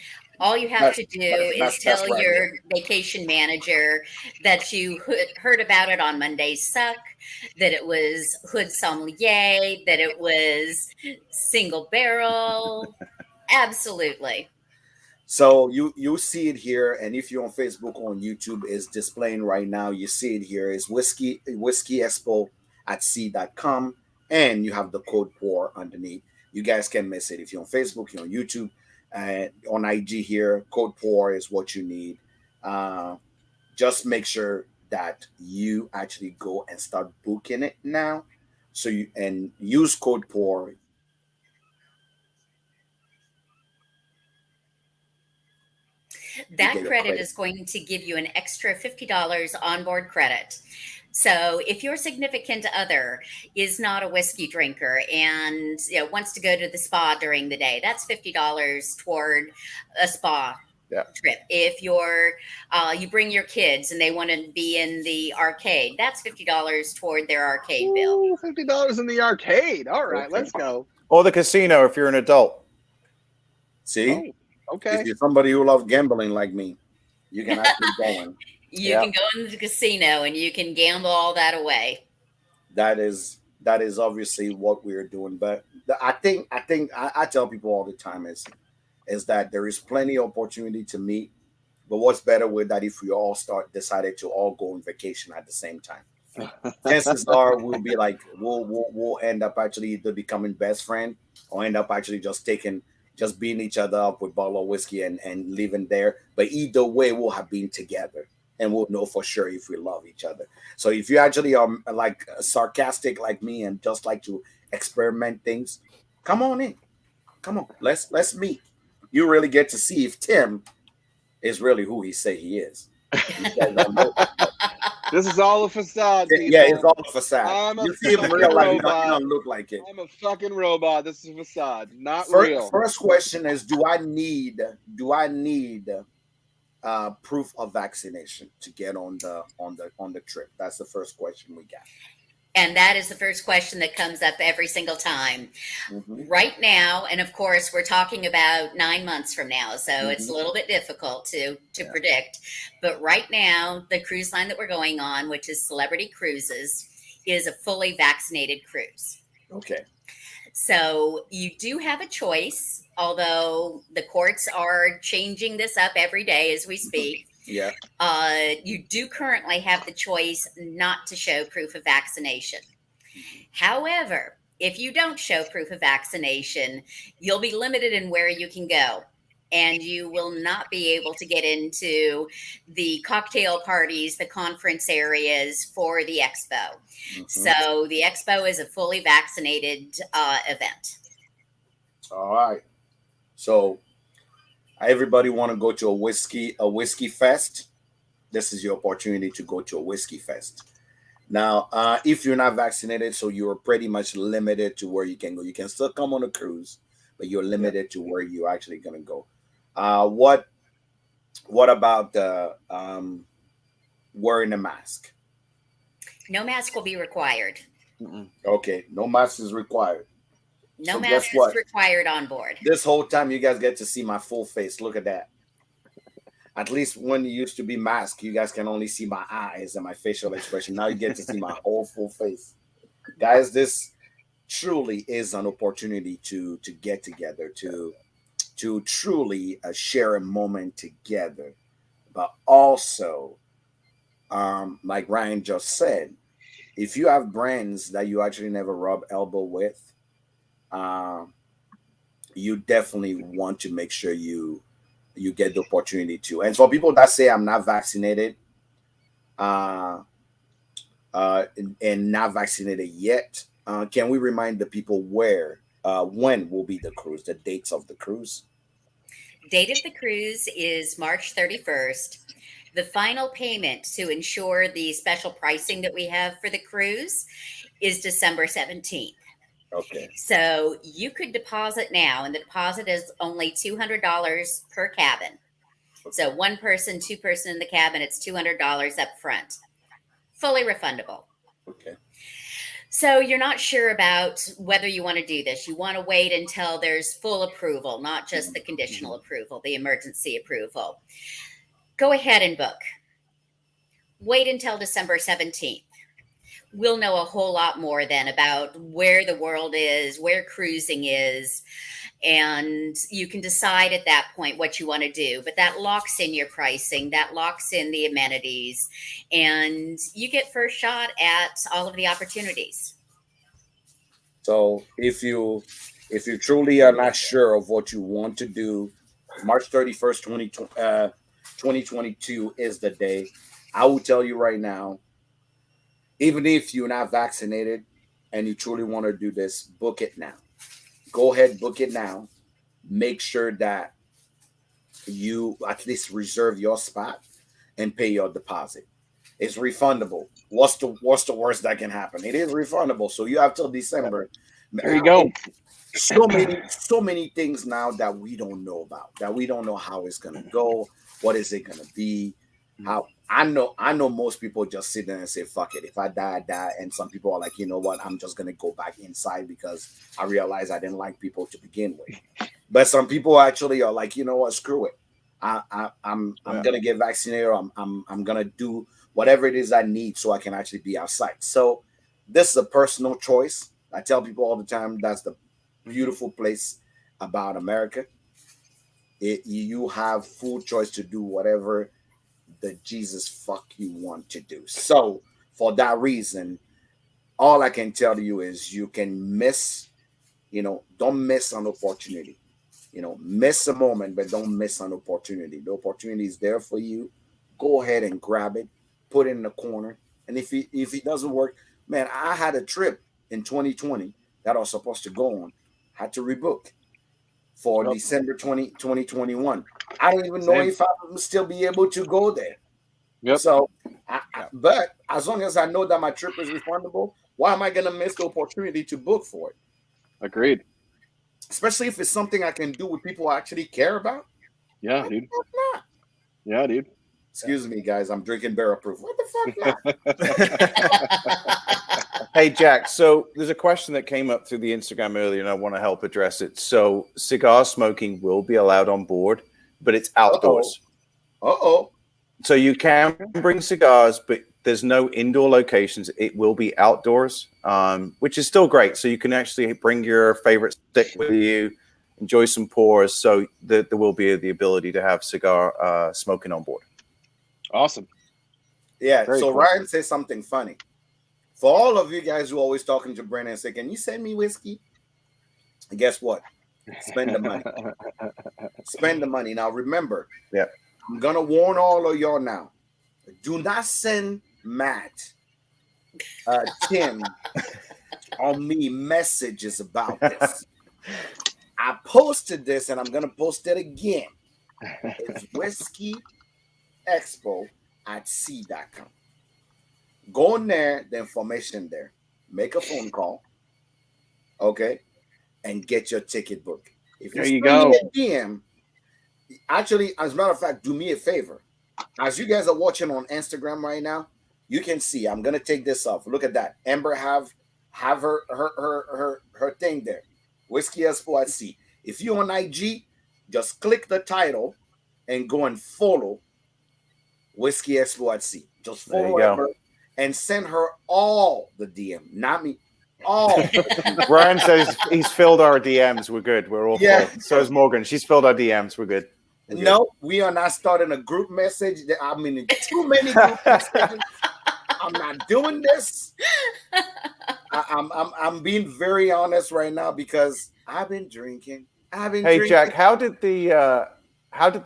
all you have to do is tell your vacation manager that you heard about it on Monday's Suck, that it was Hood Sommelier, that it was single barrel. Absolutely. So you see it here, and if you're on Facebook or on YouTube, it's displaying right now. You see it here. It's wskeyexpoatsea.com, and you have the code pour underneath. You guys can miss it. If you're on Facebook, you're on YouTube, on IG here. Code POUR is what you need. Just make sure that you actually go and start booking it now. So you and use code POUR. That credit is going to give you an extra $50 onboard credit. So if your significant other is not a whiskey drinker and wants to go to the spa during the day, that's $50 toward a spa trip. If you bring your kids and they want to be in the arcade, that's $50 toward their arcade bill. $50 in the arcade. All right, let's go. Or the casino if you're an adult. See? Okay. If you're somebody who loves gambling like me, you can actually go in. You can go into the casino and you can gamble all that away. That is obviously what we're doing. But I think I tell people all the time is that there is plenty of opportunity to meet. But what's better with that if we all decided to all go on vacation at the same time? Chances are we'll be like we'll end up actually either becoming best friend or end up actually just beating each other up with a bottle of whiskey and leaving there. But either way, we'll have been together and we'll know for sure if we love each other. So if you actually are like sarcastic like me and just like to experiment things, come on in. Come on, let's meet. You really get to see if Tim is really who he say he is. This is all a facade. People. Yeah, it's all a facade. I'm a you see him real life, you don't look like it. I'm a fucking robot. This is a facade, not real. real. First question is: Do I need proof of vaccination to get on the trip? That's the first question we got. And that is the first question that comes up every single time. Right now, and of course, we're talking about 9 months from now, so it's a little bit difficult to predict. But right now, the cruise line that we're going on, which is Celebrity Cruises, is a fully vaccinated cruise. Okay. So you do have a choice, although the courts are changing this up every day as we speak. Yeah. You do currently have the choice not to show proof of vaccination. However, if you don't show proof of vaccination, you'll be limited in where you can go. And you will not be able to get into the cocktail parties, the conference areas for the expo. So the expo is a fully vaccinated event. All right. So everybody want to go to a whiskey fest? This is your opportunity to go to a whiskey fest. Now, if you're not vaccinated, so you're pretty much limited to where you can go. You can still come on a cruise, but you're limited to where you're actually going to go. What about the wearing a mask? No mask will be required. Okay, no mask is required. No mask is required on board. This whole time, you guys get to see my full face. Look at that. At least when you used to be masked, you guys can only see my eyes and my facial expression. Now you get to see my whole full face. Guys, this truly is an opportunity to get together, to truly share a moment together. But also, like Ryan just said, if you have brands that you actually never rub elbow with, you definitely want to make sure you get the opportunity to. And for people that say I'm not vaccinated, and not vaccinated yet, can we remind the people when will be the cruise, the dates of the cruise? Date of the cruise is March 31st. The final payment to ensure the special pricing that we have for the cruise is December 17th. Okay. So you could deposit now, and the deposit is only $200 per cabin. Okay. So one person, two person in the cabin, it's $200 up front. Fully refundable. Okay. So you're not sure about whether you want to do this. You want to wait until there's full approval, not just the conditional approval, the emergency approval. Go ahead and book. Wait until December 17th. We'll know a whole lot more then about where the world is, where cruising is, and you can decide at that point what you want to do. But that locks in your pricing, that locks in the amenities, and you get first shot at all of the opportunities. So if you If you truly are not sure of what you want to do, March 31st, 2022 is the day. I will tell you right now, even if you're not vaccinated and you truly want to do this, book it now. Go ahead, book it now. Make sure that you at least reserve your spot and pay your deposit. It's refundable. What's the worst that can happen? It is refundable. So you have till December. There you go. So many things now that we don't know about, that we don't know how it's gonna go. What is it gonna be? How I know most people just sit there and say, fuck it. If I die, I die. And some people are like, you know what, I'm just gonna go back inside because I realized I didn't like people to begin with. But some people actually are like, you know what, screw it. I'm gonna get vaccinated. I'm gonna do whatever it is I need so I can actually be outside. So this is a personal choice. I tell people all the time that's the beautiful place about America. You have full choice to do whatever the Jesus fuck you want to do. So for that reason, all I can tell you is you can miss, don't miss an opportunity. Miss a moment, but don't miss an opportunity. The opportunity is there for you. Go ahead and grab it, put it in the corner. And if it doesn't work, man, I had a trip in 2020 that I was supposed to go on. Had to rebook for December 2021. I don't even know if I will still be able to go there. Yep. So, but as long as I know that my trip is refundable, why am I going to miss the opportunity to book for it? Agreed. Especially if it's something I can do with people I actually care about. Yeah, dude. Yeah, dude. Excuse me, guys. I'm drinking barrel proof. What the fuck? Hey, Jack. So there's a question that came up through the Instagram earlier, and I want to help address it. So cigar smoking will be allowed on board, but it's outdoors. Uh-oh. So you can bring cigars, but there's no indoor locations. It will be outdoors, which is still great. So you can actually bring your favorite stick with you, enjoy some pours. So there will be the ability to have cigar smoking on board. Awesome. Yeah. Very so cool. Ryan says something funny. For all of you guys who are always talking to Brandon and say, can you send me whiskey? And guess what? Spend the money. Spend the money. Now, remember, I'm going to warn all of y'all now. Do not send Matt, Tim, or me messages about this. I posted this, and I'm going to post it again. It's whiskeyexpo@c.com. Go in there, the information there. Make a phone call, okay, and get your ticket booked. If there you go. A DM, actually, as a matter of fact, do me a favor. As you guys are watching on Instagram right now, you can see. I'm gonna take this off. Look at that. Amber have her thing there. Whiskey Expo at Sea. If you're on IG, just click the title and go and follow Whiskey Expo at Sea. Just follow Amber and send her all the DM, not me. All. Ryan says he's filled our DMs. We're good. We're all full. So is Morgan. She's filled our DMs. We're good. No, we are not starting a group message. I'm in too many group messages. I'm not doing this. I'm being very honest right now because I've been drinking. Hey, Jack, how did the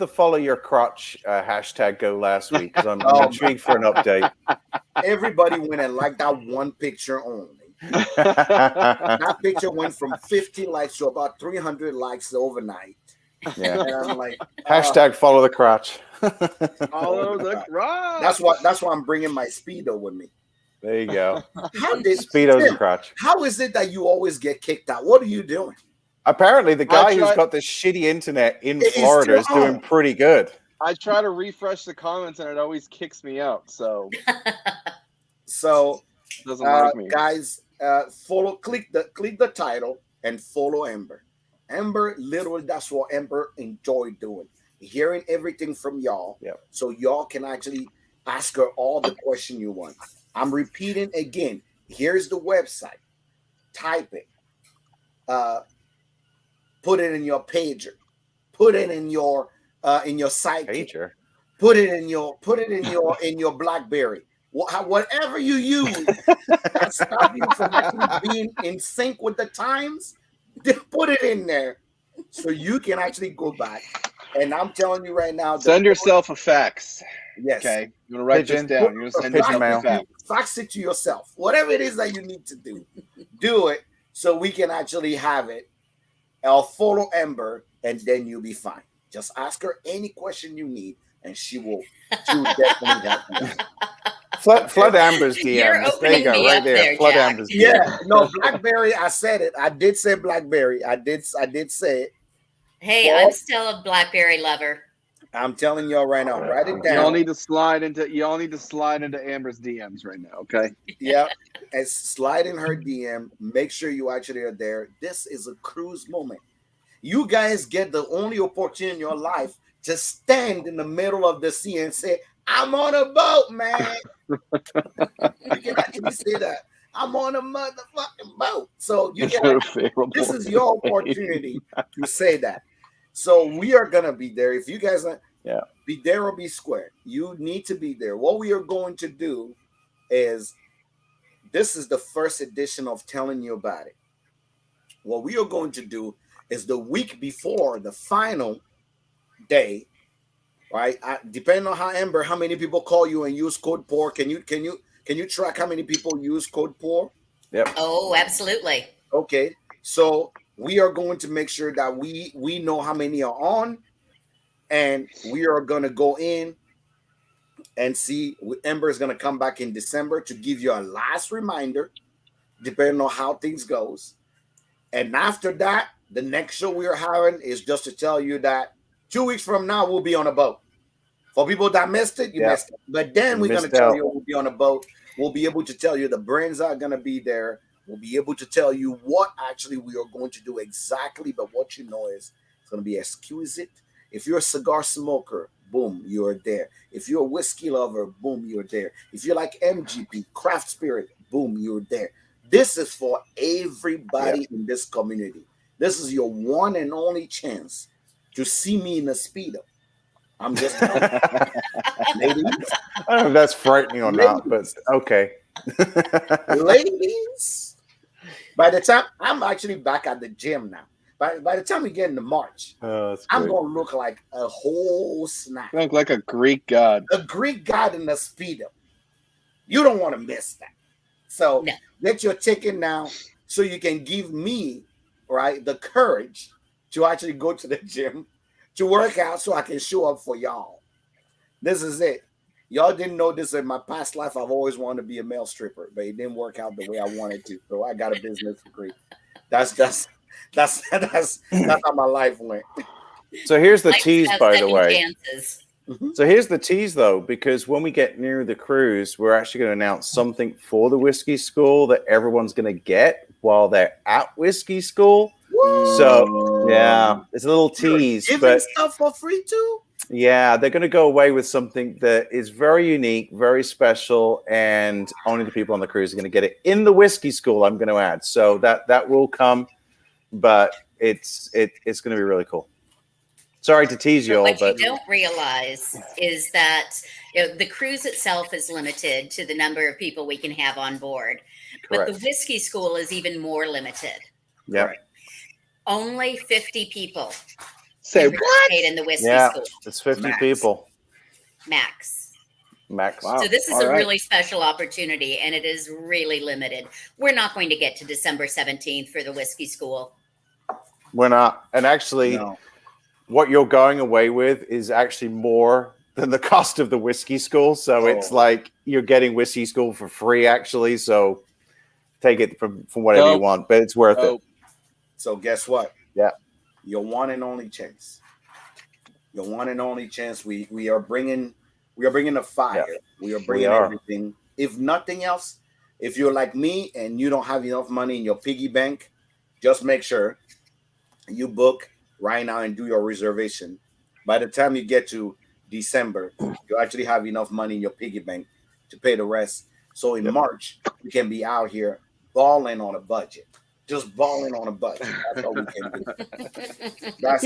follow your crotch hashtag go last week? Because I'm intrigued for an update. Everybody went and liked that one picture only. That picture went from 50 likes to about 300 likes overnight. Yeah, and I'm like, hashtag follow the crotch. Follow the crotch. That's why I'm bringing my Speedo with me. There you go. Speedo's and crotch. How is it that you always get kicked out? What are you doing? Apparently, the guy who's got this shitty internet in Florida is doing pretty good. I try to refresh the comments and it always kicks me out. So doesn't like me, guys. Click the title and follow Amber. Amber, literally, that's what Amber enjoyed doing. Hearing everything from y'all, so y'all can actually ask her all the question you want. I'm repeating again. Here's the website. Type it. Put it in your pager. Put it in your sidekick. Pager. Put it in your BlackBerry. Whatever you use, that stop you from actually being in sync with the times. Put it in there so you can actually go back. And I'm telling you right now, Send yourself a fax. yes. Okay. You want to write this Pigeon. down. You're going to send Pigeon yourself mail. a fax. Fax it to yourself. Whatever it is that you need to do it so we can actually have it. I'll follow Amber, and then you'll be fine. Just ask her any question you need, and she will definitely help you. Flood Amber's DMs. You're There you opening go, me right up there. there, Flood Jack. Amber's DMs. Yeah, no, BlackBerry. I said it. I did say BlackBerry. I did say it. Hey, I'm still a BlackBerry lover. I'm telling y'all right now. Write it Y'all down. need to slide into Amber's DMs right now, okay? Yeah, and slide in her DM. Make sure you actually are there. This is a cruise moment. You guys get the only opportunity in your life to stand in the middle of the sea and say, "I'm on a boat, man." You can actually say that. I'm on a motherfucking boat. So you can. This is your opportunity to say that. So we are gonna be there. If you guys be there or be square, you need to be there. What we are going to do is, this is the first edition of telling you about it. What we are going to do is the week before the final day, right? Depending on how many people call you and use code POUR. Can you track how many people use code POUR? Yep. Oh, absolutely. Okay. So we are going to make sure that we know how many are on, and we are going to go in and see. Ember is going to come back in December to give you a last reminder, depending on how things goes. And after that, the next show we are having is just to tell you that 2 weeks from now we'll be on a boat. For people that missed it, you missed it. But then we're going to tell you we'll be on a boat. We'll be able to tell you the brands are going to be there. We'll be able to tell you what actually we are going to do exactly. But what you know is it's going to be exquisite. If you're a cigar smoker, boom, you're there. If you're a whiskey lover, boom, you're there. If you like MGP, craft spirit, boom, you're there. This is for everybody in this community. This is your one and only chance to see me in a Speedo. I'm just ladies. I don't know if that's frightening or not, but okay. Ladies, by the time I'm actually back at the gym now, by the time we get into March, I'm going to look like a whole snack. You look like a Greek god. A Greek god in a Speedo. You don't want to miss that. So get your ticket now so you can give me, right, the courage to actually go to the gym, to work out so I can show up for y'all. This is it. Y'all didn't know this in my past life. I've always wanted to be a male stripper, but it didn't work out the way I wanted to. So I got a business degree. That's how my life went. So here's the tease, by the way. Chances. So here's the tease, though, because when we get near the cruise, we're actually going to announce something for the whiskey school that everyone's going to get while they're at whiskey school. Woo! So yeah, it's a little tease. Giving stuff for free too. Yeah, they're going to go away with something that is very unique, very special, and only the people on the cruise are going to get it in the whiskey school. I'm going to add, so that will come, but it's going to be really cool. Sorry to tease you all, but but you don't realize is that the cruise itself is limited to the number of people we can have on board. Correct. But the whiskey school is even more limited. Yeah. Right. Only 50 people say participate in the whiskey school. It's 50 people. Max. Wow. So this is a really special opportunity, and it is really limited. We're not going to get to December 17th for the whiskey school. We're not. And actually, what you're going away with is actually more than the cost of the whiskey school. So it's like you're getting whiskey school for free, actually. So take it from whatever you want, but it's worth it. So guess what? Yeah. Your one and only chance. Your one and only chance. We are bringing a fire. Yeah. We are bringing everything. If nothing else, if you're like me and you don't have enough money in your piggy bank, just make sure you book right now and do your reservation. By the time you get to December, you actually have enough money in your piggy bank to pay the rest. So in March, you can be out here balling on a budget. Just balling on a budget. That's all we can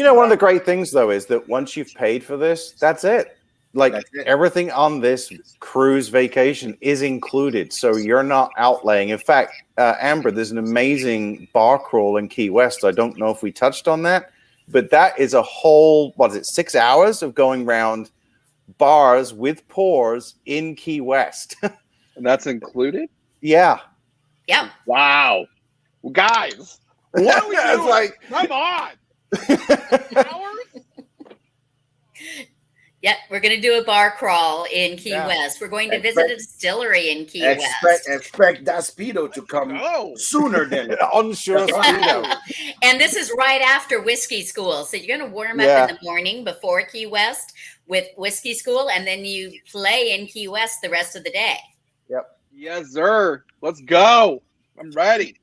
do. One of the great things, though, is that once you've paid for this, that's it. Like That's it. everything on this cruise vacation is included, so you're not outlaying. In fact, Amber, there's an amazing bar crawl in Key West. I don't know if we touched on that, but that is a whole, 6 hours of going around bars with pours in Key West. And that's included? Yeah. Yeah. Wow. Well, guys, what are we It's doing? like- Come on. Hours? Yeah, we're going to do a bar crawl in Key Yeah. West. We're going to visit a distillery in Key Expect that speedo to come Go. sooner than Onshore speedo. And this is right after whiskey school. So you're going to warm up Yeah. in the morning before Key West with whiskey school, and then you play in Key West the rest of the day. Yes, sir. Let's go. I'm ready.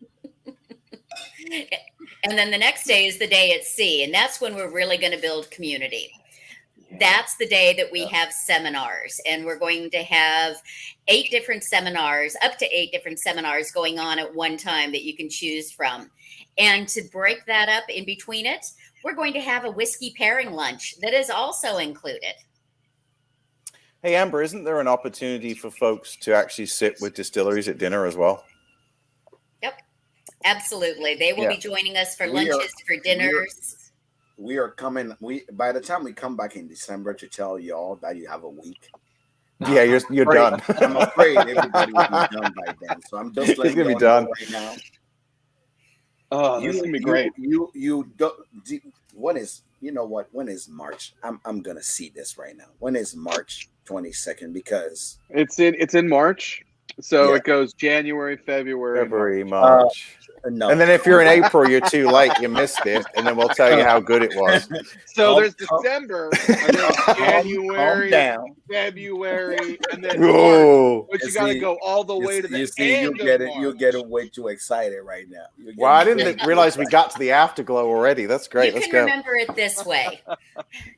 And then the next day is the day at sea, and that's when we're really going to build community. That's the day that we have seminars, and we're going to have 8 different seminars, up to 8 different seminars going on at one time that you can choose from. And to break that up in between it, we're going to have a whiskey pairing lunch that is also included. Hey, Amber, isn't there an opportunity for folks to actually sit with distilleries at dinner as well? Yep, absolutely. They will be joining us for lunches, for dinners. We are coming. By the time we come back in December to tell y'all that you have a week. Yeah, you're done. I'm afraid everybody will be done by then. So I'm just letting gonna be y'all done know right now. Oh, this is gonna be great. You don't. When is, you know what? When is March? I'm gonna see this right now. When is March 22nd? Because It's in March, so Yeah. it goes January, February, March. no. And then if you're in April, you're too late. You missed it. And then we'll tell you how good it was. So Calm- there's December, and then calm January, down. February, and then March. Oh. But you You got to see- go all the way to the You see, end you get of it. You're March. getting way too excited right now. You're Well, I getting didn't realize we got to the afterglow already. That's great. You Let's can go. remember it this way.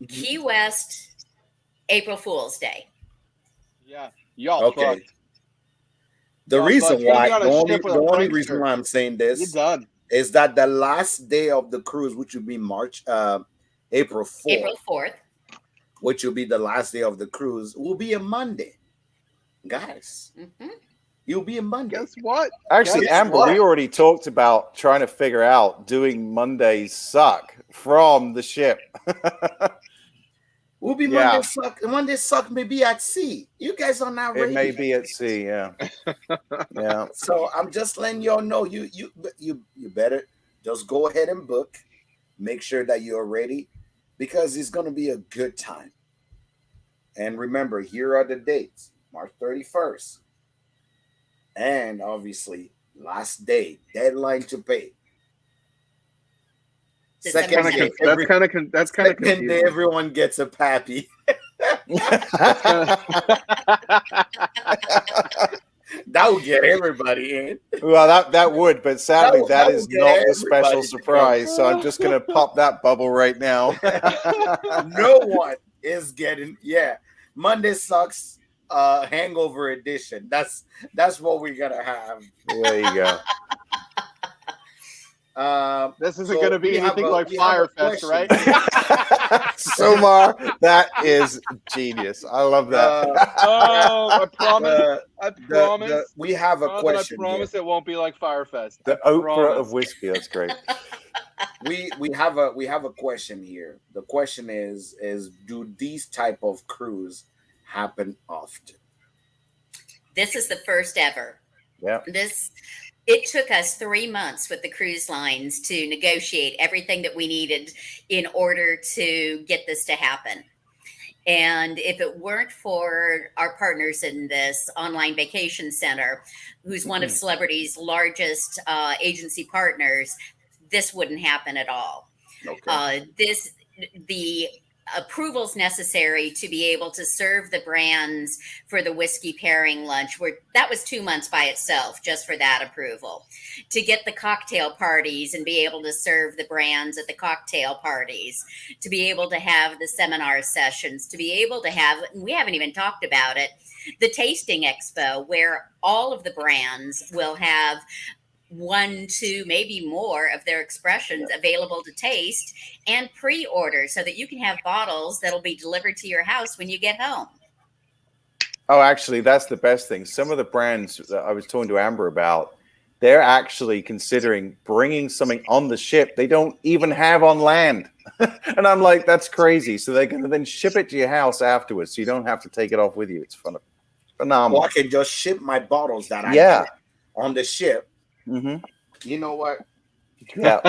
Key West, April Fool's Day. Yeah, y'all Okay. fucked. The Y'all reason fucked. You're why, gonna the be on a only, ship with a the only prankster. reason why I'm saying You're this done. is that the last day of the cruise, which will be April 4th, April 4th. which will be the last day of the cruise, will be a Monday. Guys, Mhm. you'll be a Monday. Guess what? Actually, Guess Amber, what? we already talked about trying to figure out doing Mondays suck from the ship. We'll be Yeah. Monday suck. Monday suck may be at sea. You guys are not ready. It may be at sea. Yeah. Yeah. So I'm just letting y'all know you better just go ahead and book. Make sure that you're ready, because it's gonna be a good time. And remember, here are the dates: March 31st, and obviously last day, deadline to pay. December Second day, That's kind of second day, confusing. everyone gets a pappy. That would get everybody in. Well, that would, but sadly, That that would is get not the everybody special to surprise. So I'm just gonna pop that bubble right now. No one is getting. Yeah, Monday sucks. Hangover edition. That's what we're gonna have. There you go. This isn't So going to be we have anything a- like we have a Firefest, question. right? Somar, that is genius. I love that. Oh, I promise. I promise. We have a Jonathan, question. I promise it won't be like Firefest. The I Oprah promise. of whiskey. That's great. Here. We have a question here. The question is do these type of cruise happen often? This is the first ever. Yeah. It took us 3 months with the cruise lines to negotiate everything that we needed in order to get this to happen. And if it weren't for our partners in this online vacation center, who's one of Celebrity's largest agency partners, this wouldn't happen at all. Okay. The approvals necessary to be able to serve the brands for the whiskey pairing lunch that was 2 months by itself, just for that approval. To get the cocktail parties and be able to serve the brands at the cocktail parties, to be able to have the seminar sessions, to be able to have, we haven't even talked about it, the tasting expo, where all of the brands will have 1, 2, maybe more of their expressions available to taste and pre-order so that you can have bottles that'll be delivered to your house when you get home. Oh, actually, that's the best thing. Some of the brands that I was talking to Amber about, they're actually considering bringing something on the ship they don't even have on land. And I'm like, that's crazy. So they're going to then ship it to your house afterwards, so you don't have to take it off with you. It's phenomenal. Or I can just ship my bottles that I Yeah. get on the ship. Mm-hmm. You know what? Yeah.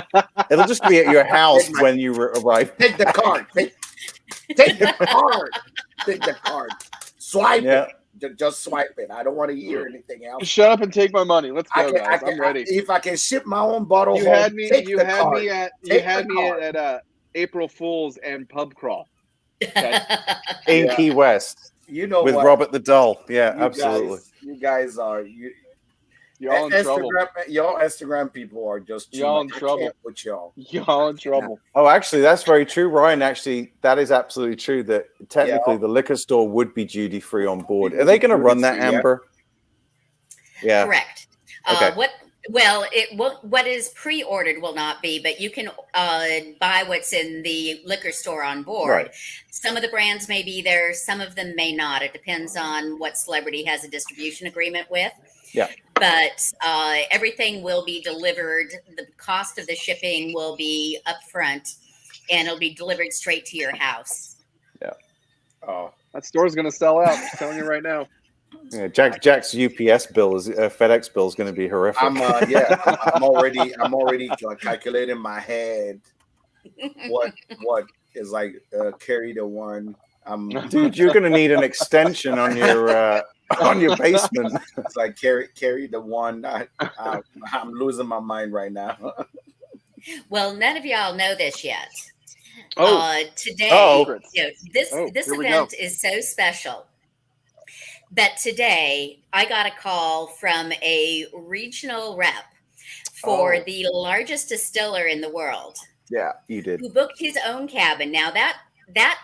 It'll just be at your house when you arrive. Take the card. Take the card. Take the card. Swipe it. Just swipe it. I don't want to hear anything else. Shut up and take my money. Let's go, guys. I'm ready. If I can ship my own bottle, you home, had me. take You the had card. me at. You Take had the me card. at April Fool's and pub crawl. Okay. In Key West. You know with what? Robert the Doll. Yeah, absolutely. You guys are y'all in trouble. Y'all Instagram people are just y'all in trouble. I can't with y'all. Y'all in trouble. Oh, actually, that's very true, Ryan. Actually, that is absolutely true. That technically the liquor store would be duty free on board. Are they going to run that, Amber? Yeah. Correct. Okay. What is pre-ordered will not be, but you can buy what's in the liquor store on board. Right. Some of the brands may be there, some of them may not. It depends on what celebrity has a distribution agreement with. Yeah. But everything will be delivered. The cost of the shipping will be upfront, and it'll be delivered straight to your house. Yeah. Oh, that store's going to sell out. I'm telling you right now. Yeah, Jack's UPS bill is FedEx bill is going to be horrific. I'm already calculating in my head what is like carry the one. Dude, you're going to need an extension on your basement. It's like carry the one. I'm losing my mind right now. Well, none of y'all know this yet. Today, this event is so special that today I got a call from a regional rep for the largest distiller in the world. Yeah, you did. Who booked his own cabin. Now that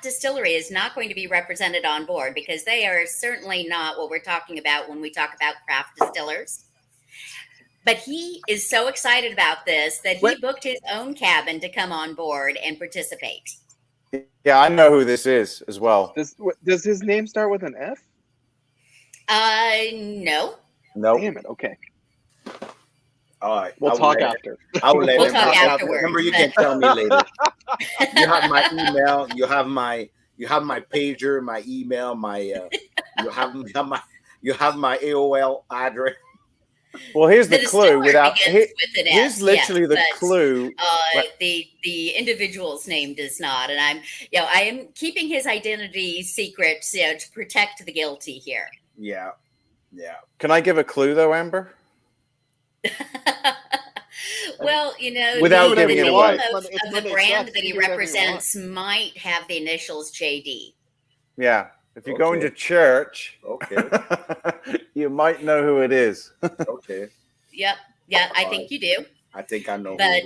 distillery is not going to be represented on board because they are certainly not what we're talking about when we talk about craft distillers. But he is so excited about this that he booked his own cabin to come on board and participate. Yeah, I know who this is as well. Does his name start with an F? No. No. Damn it. Okay. All right. We'll talk after. I will let we'll him talk talk afterwards. Remember, you can tell me later. You have my email. You have my pager, my email, my you have my AOL address. Well, here's the clue. Here's literally the clue. The individual's name does not, and I am keeping his identity secret, to protect the guilty here. Yeah. Can I give a clue though, Amber? Well, without giving it away, of the brand that he represents might have the initials JD. Yeah. If you're going to church, you might know who it is. Okay. Yep. Yeah, I think you do. I think I know. But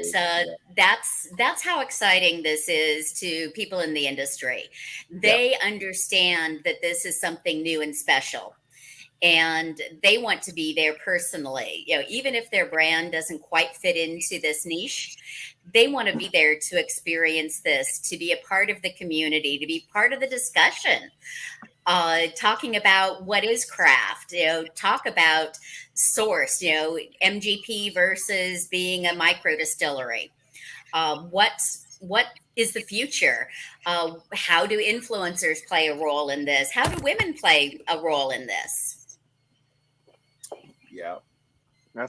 that's how exciting this is to people in the industry. They understand that this is something new and special. And they want to be there personally. Even if their brand doesn't quite fit into this niche, they want to be there to experience this, to be a part of the community, to be part of the discussion. Talking about what is craft, talk about source, MGP versus being a micro distillery. What is the future? How do influencers play a role in this? How do women play a role in this? Yeah. By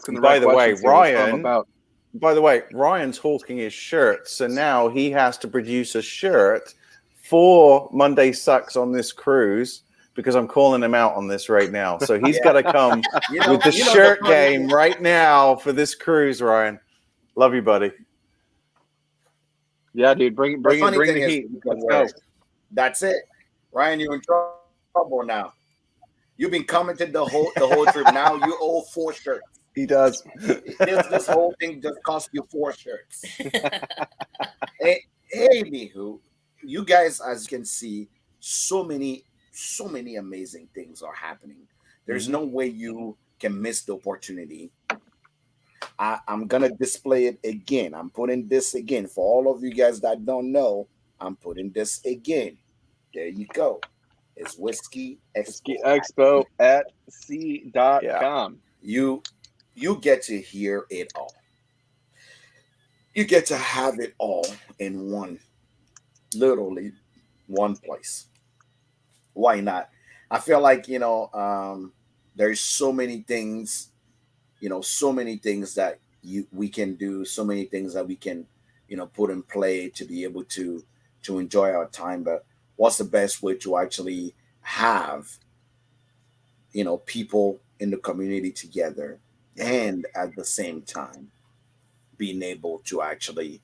the way, Ryan's hawking his shirt, so now he has to produce a shirt for Monday Sucks on this cruise because I'm calling him out on this right now. So he's got to come with the shirt game right now for this cruise, Ryan. Love you, buddy. Yeah, dude, bring the heat. Let's go. That's it, Ryan. You're in trouble now. You've been commenting the whole trip. Now you owe 4 shirts. He does. This whole thing just cost you 4 shirts. Anywho, you guys, as you can see, so many amazing things are happening. There's no way you can miss the opportunity I'm gonna display it again. I'm putting this again for all of you guys that don't know. I'm putting this again. There you go. It's Whiskey Whiskey Expo. Expo at Yeah. c.com. You get to hear it all. You get to have it all in one, literally one place. Why not? I feel like there's so many things, so many things that we can do, so many things that we can, put in play to be able to enjoy our time. But what's the best way to actually have, people in the community together, and at the same time being able to actually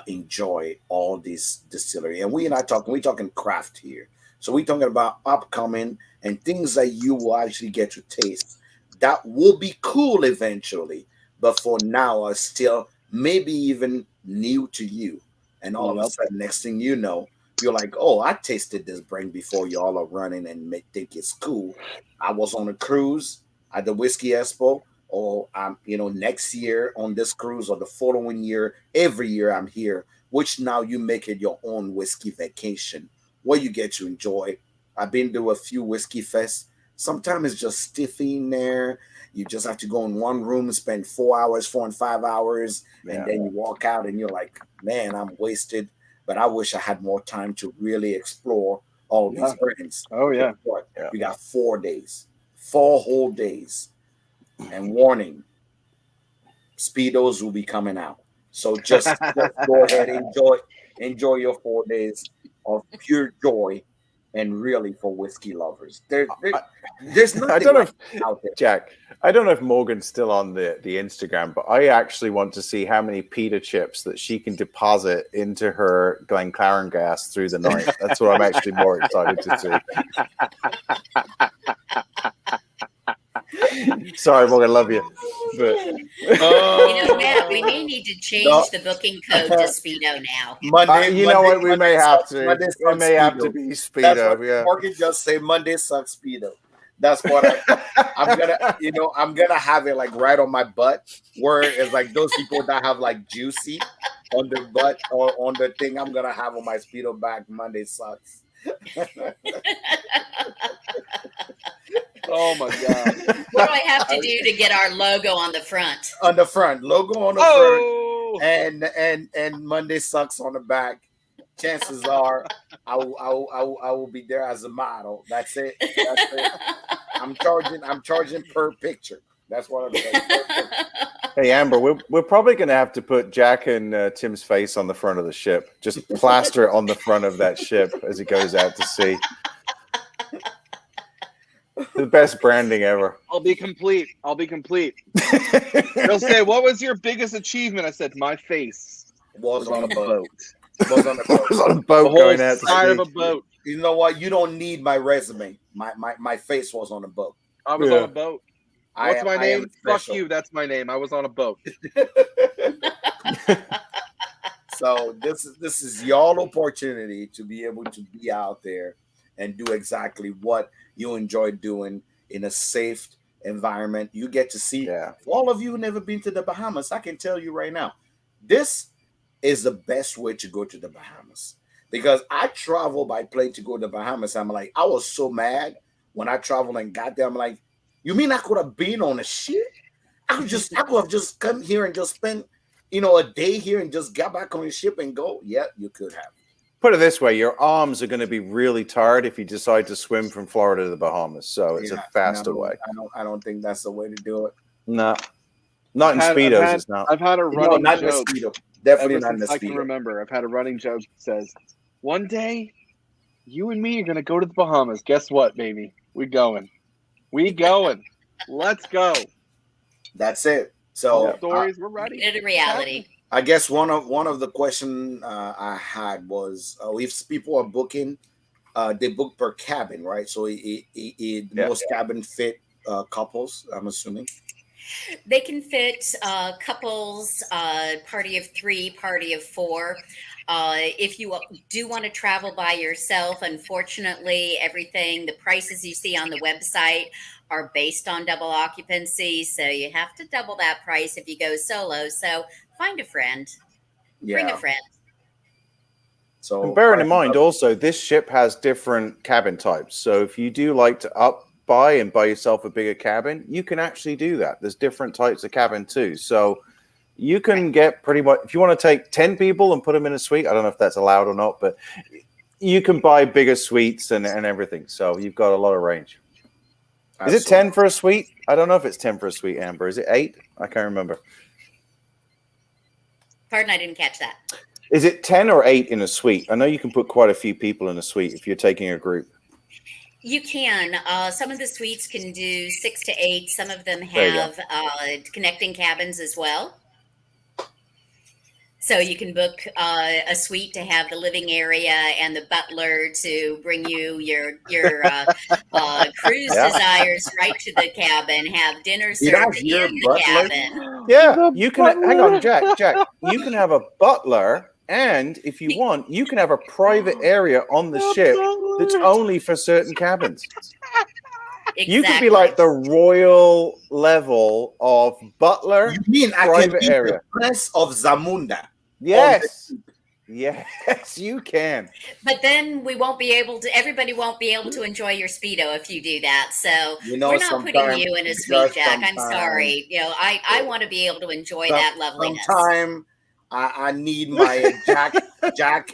enjoy all this distillery. And we're talking craft here. So we're talking about upcoming and things that you will actually get to taste that will be cool eventually, but for now are still maybe even new to you. And all of a Yep. sudden, next thing you know, you're like, oh, I tasted this brand before y'all are running and think it's cool. I was on a cruise at the Whiskey Expo, or I'm, next year on this cruise, or the following year, every year I'm here, which now you make it your own whiskey vacation where you get to enjoy. I've been to a few whiskey fests. Sometimes it's just stiffy in there. You just have to go in one room and spend 4 hours, 4 and 5 hours, and Yeah. then you walk out and you're like, man, I'm wasted. But I wish I had more time to really explore all these Yeah. brands. Oh, yeah. Guess what? Yeah. We got 4 days, 4 whole days. And warning, Speedos will be coming out. So just go ahead, enjoy your 4 days of pure joy, and really for whiskey lovers. There's I nothing don't know like if out there. Jack. I don't know if Morgan's still on the Instagram, but I actually want to see how many pita chips that she can deposit into her Glencairn gas through the night. That's what I'm actually more excited to see. Sorry, Morgan, love you. But Matt, we may need to change No. the booking code to Speedo now. Monday, know what? We Monday may have sucks- to. Monday It sucks may have to Speedo. be That's Speedo. what Yeah. Morgan just say. Monday sucks Speedo. That's what I'm gonna have it like right on my butt, where it's like those people that have like juicy on their butt or on the thing. I'm gonna have on my Speedo back. Monday sucks. Oh, my God. What do I have to do to get our logo on the front? On the front, logo on the Oh! front, and Monday sucks on the back. Chances are I will be there as a model. That's it. That's it. I'm charging per picture. That's what I'm saying. Hey, Amber, we're probably going to have to put Jack and Tim's face on the front of the ship. Just plaster it on the front of that ship as it goes out to sea. The best branding ever. I'll be complete. They'll say, what was your biggest achievement? I said, my face Was on a boat. boat. Was on a boat. was on a The boat whole going out to side sea. of a boat. You know what? You don't need my resume. My face was on a boat. I was Yeah. on a boat. What's my I am name? Fuck special. you. That's my name. I was on a boat. So this is y'all opportunity to be able to be out there and do exactly what you enjoy doing in a safe environment. You get to see. Yeah. For all of you who never been to the Bahamas, I can tell you right now, this is the best way to go to the Bahamas, because I travel by plane to go to the Bahamas. I'm like, I was so mad when I traveled and got there. I'm like, you mean I could have been on a ship? I could have just come here and just spent, a day here and just got back on the ship and go. Yeah, you could have. Put it this way, your arms are going to be really tired if you decide to swim from Florida to the Bahamas. So it's a faster way. I don't think that's the way to do it. No. Not in Speedos, it's not. I've had a No, running not in the joke. Speedo. Definitely Ever not in the since I can Speedo. remember, I've had a running joke that says, one day, you and me are going to go to the Bahamas. Guess what, baby? We going. Let's go. That's it. So Stories, we're ready. It's a reality. I guess one of the question I had was, if people are booking, they book per cabin, right? So most cabin fit couples, I'm assuming. They can fit couples, party of 3, party of 4. If you do want to travel by yourself, unfortunately, the prices you see on the website are based on double occupancy. So you have to double that price if you go solo. So find a friend, bring a Yeah. friend. So And bearing in mind also, this ship has different cabin types. So if you do like to buy yourself a bigger cabin, you can actually do that. There's different types of cabin too. So you can get pretty much, if you want to take 10 people and put them in a suite, I don't know if that's allowed or not, but you can buy bigger suites and everything. So you've got a lot of range. Absolutely. Is it 10 for a suite? I don't know if it's 10 for a suite, Amber. Is it 8? I can't remember. Pardon, I didn't catch that. Is it 10 or 8 in a suite? I know you can put quite a few people in a suite if you're taking a group. You can. Some of the suites can do 6 to 8. Some of them have connecting cabins as well. So you can book a suite to have the living area and the butler to bring you your cruise desires right to the cabin. Have dinner served in the cabin. Yeah, you can. Hang on, Jack. You can have a butler, and if you want, you can have a private area on the ship that's only for certain cabins. Exactly. You could be like the royal level of butler. You mean I can be the Prince of Zamunda? Yes. Yes, you can. But then everybody won't be able to enjoy your Speedo if you do that. So we're not putting you in a suite, Jack. I'm sorry. I want to be able to enjoy that loveliness. Sometime I need my Jack,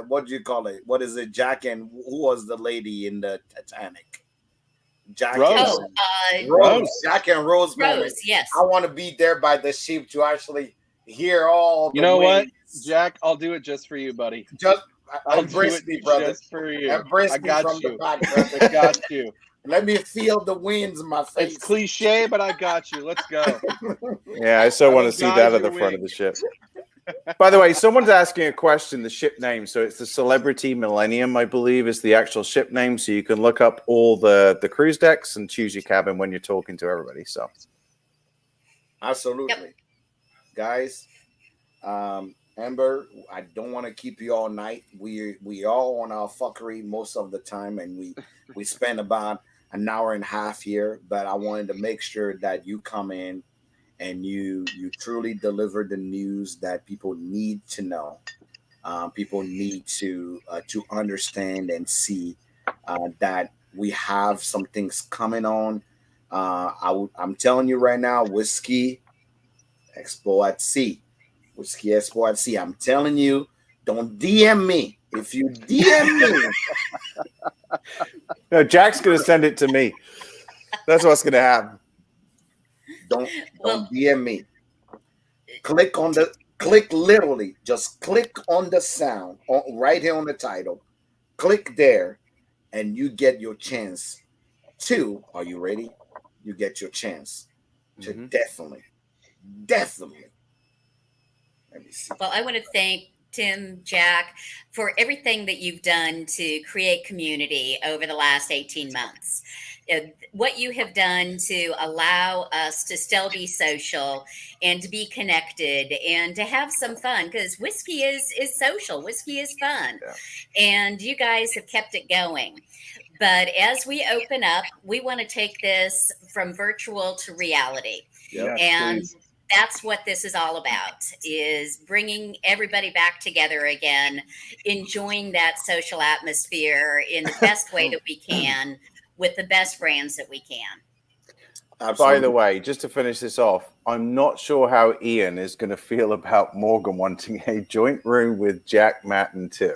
what do you call it? What is it? Jack and who was the lady in the Titanic? Rose. Jack and Rose. Yes. I want to be there by the ship to actually hear all the You know waves. what, Jack? I'll do it just for you, buddy. I'll embrace me, brother. Just for you. Embrace I got me from you. the back, brother. I got you. Let me feel the winds in my face. It's cliche, but I got you. Let's go. Yeah, I so want to see that at the front of the ship. By the way, someone's asking a question, the ship name. So it's the Celebrity Millennium, I believe, is the actual ship name. So you can look up all the cruise decks and choose your cabin when you're talking to everybody. So absolutely. Yep. Guys, Amber, I don't want to keep you all night. We all on our fuckery most of the time, and we spend about an hour and a half here, but I wanted to make sure that you come in and you truly deliver the news that people need to know. People need to understand and see that we have some things coming on. I'm telling you right now, Whiskey Expo at Sea. Whiskey Expo at Sea. I'm telling you, don't DM me. If you DM me. No, Jack's going to send it to me. That's what's going to happen. Don't DM me. Click literally, just click on the sound right here on the title. Click there and you get your chance to, are you ready? You get your chance to definitely. Let me see. Well, I want to thank Tim, Jack, for everything that you've done to create community over the last 18 months. What you have done to allow us to still be social and to be connected and to have some fun, because whiskey is social, whiskey is fun, and you guys have kept it going. But as we open up, we want to take this from virtual to reality. Yes, and please. That's what this is all about, is bringing everybody back together again, enjoying that social atmosphere in the best way that we can, with the best brands that we can. Absolutely. By the way, just to finish this off, I'm not sure how Ian is going to feel about Morgan wanting a joint room with Jack, Matt, and Tim.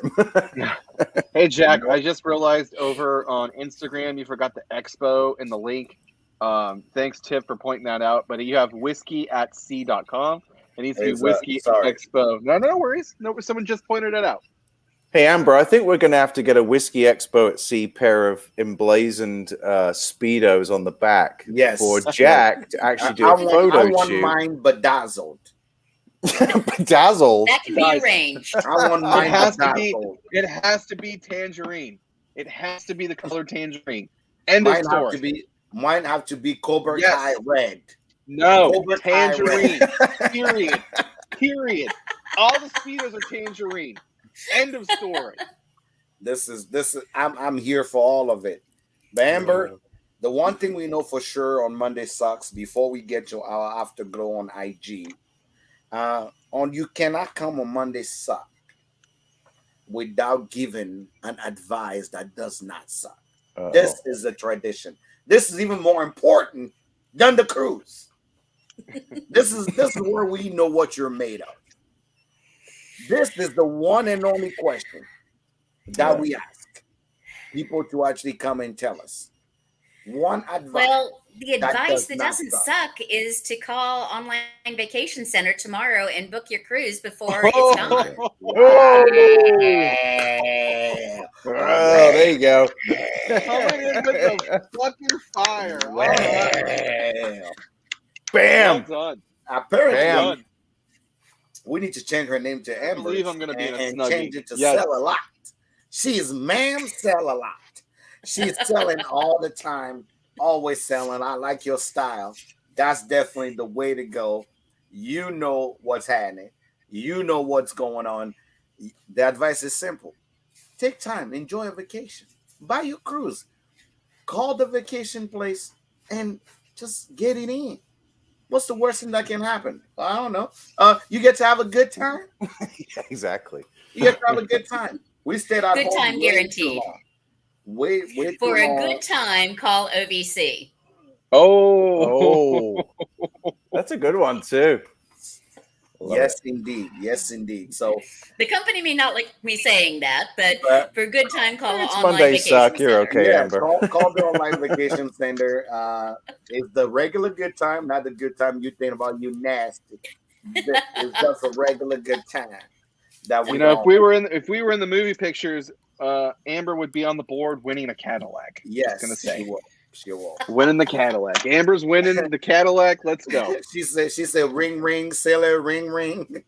Hey, Jack, I just realized over on Instagram you forgot the expo in the link. Thanks, Tiff, for pointing that out. But you have whiskey@sea.com. It needs to be Whiskey Expo. No worries. No, someone just pointed it out. Hey, Amber, I think we're going to have to get a Whiskey Expo at Sea pair of emblazoned Speedos on the back for Jack to actually do a photo shoot. I want mine bedazzled. Bedazzled? That can be arranged. I want mine bedazzled. It has to be tangerine. It has to be the color tangerine. End of story. Mine have to be Cobra Kai red. No, Cobra tangerine. Period. All the speedos are tangerine. End of story. This is I'm here for all of it. But Amber, the one thing we know for sure on Monday Sucks, before we get to our afterglow on IG, on you cannot come on Monday Suck without giving an advice that does not suck. This is a tradition. This is even more important than the cruise. This is where we know what you're made of. This is the one and only question that we ask people to actually come and tell us. One advice. Well, the advice that not doesn't suck is to call Online Vacation Center tomorrow and book your cruise before it's gone. There you go. Coming in with the fucking fire. All right. Bam. Well done. Apparently, we need to change her name to Amber. I believe I'm going to be in a and Snuggie. change it to Sell a Lot. She is Ma'am Sell a Lot. She's selling all the time, always selling. I like your style. That's definitely the way to go. You know what's happening. You know what's going on. The advice is simple. Take time. Enjoy a vacation. Buy your cruise. Call the vacation place and just get it in. What's the worst thing that can happen? I don't know. You get to have a good time. Yeah, exactly. You get to have a good time. We stayed at Good home time way guaranteed. too long. Wait For a good time, call OVC. Oh, that's a good one too. Yes, indeed. So The company may not like me saying that, but for a good time, call It's Online Monday Vacation Suck. You're Center. okay, Amber. Call the Online Vacation Center. It's the regular good time, not the good time you think about you nasty. It's just a regular good time. That we if we were in the movie pictures, Amber would be on the board winning a Cadillac. Yes, gonna say. She will. Winning the Cadillac. Amber's winning the Cadillac. Let's go. She said ring ring sailor ring ring.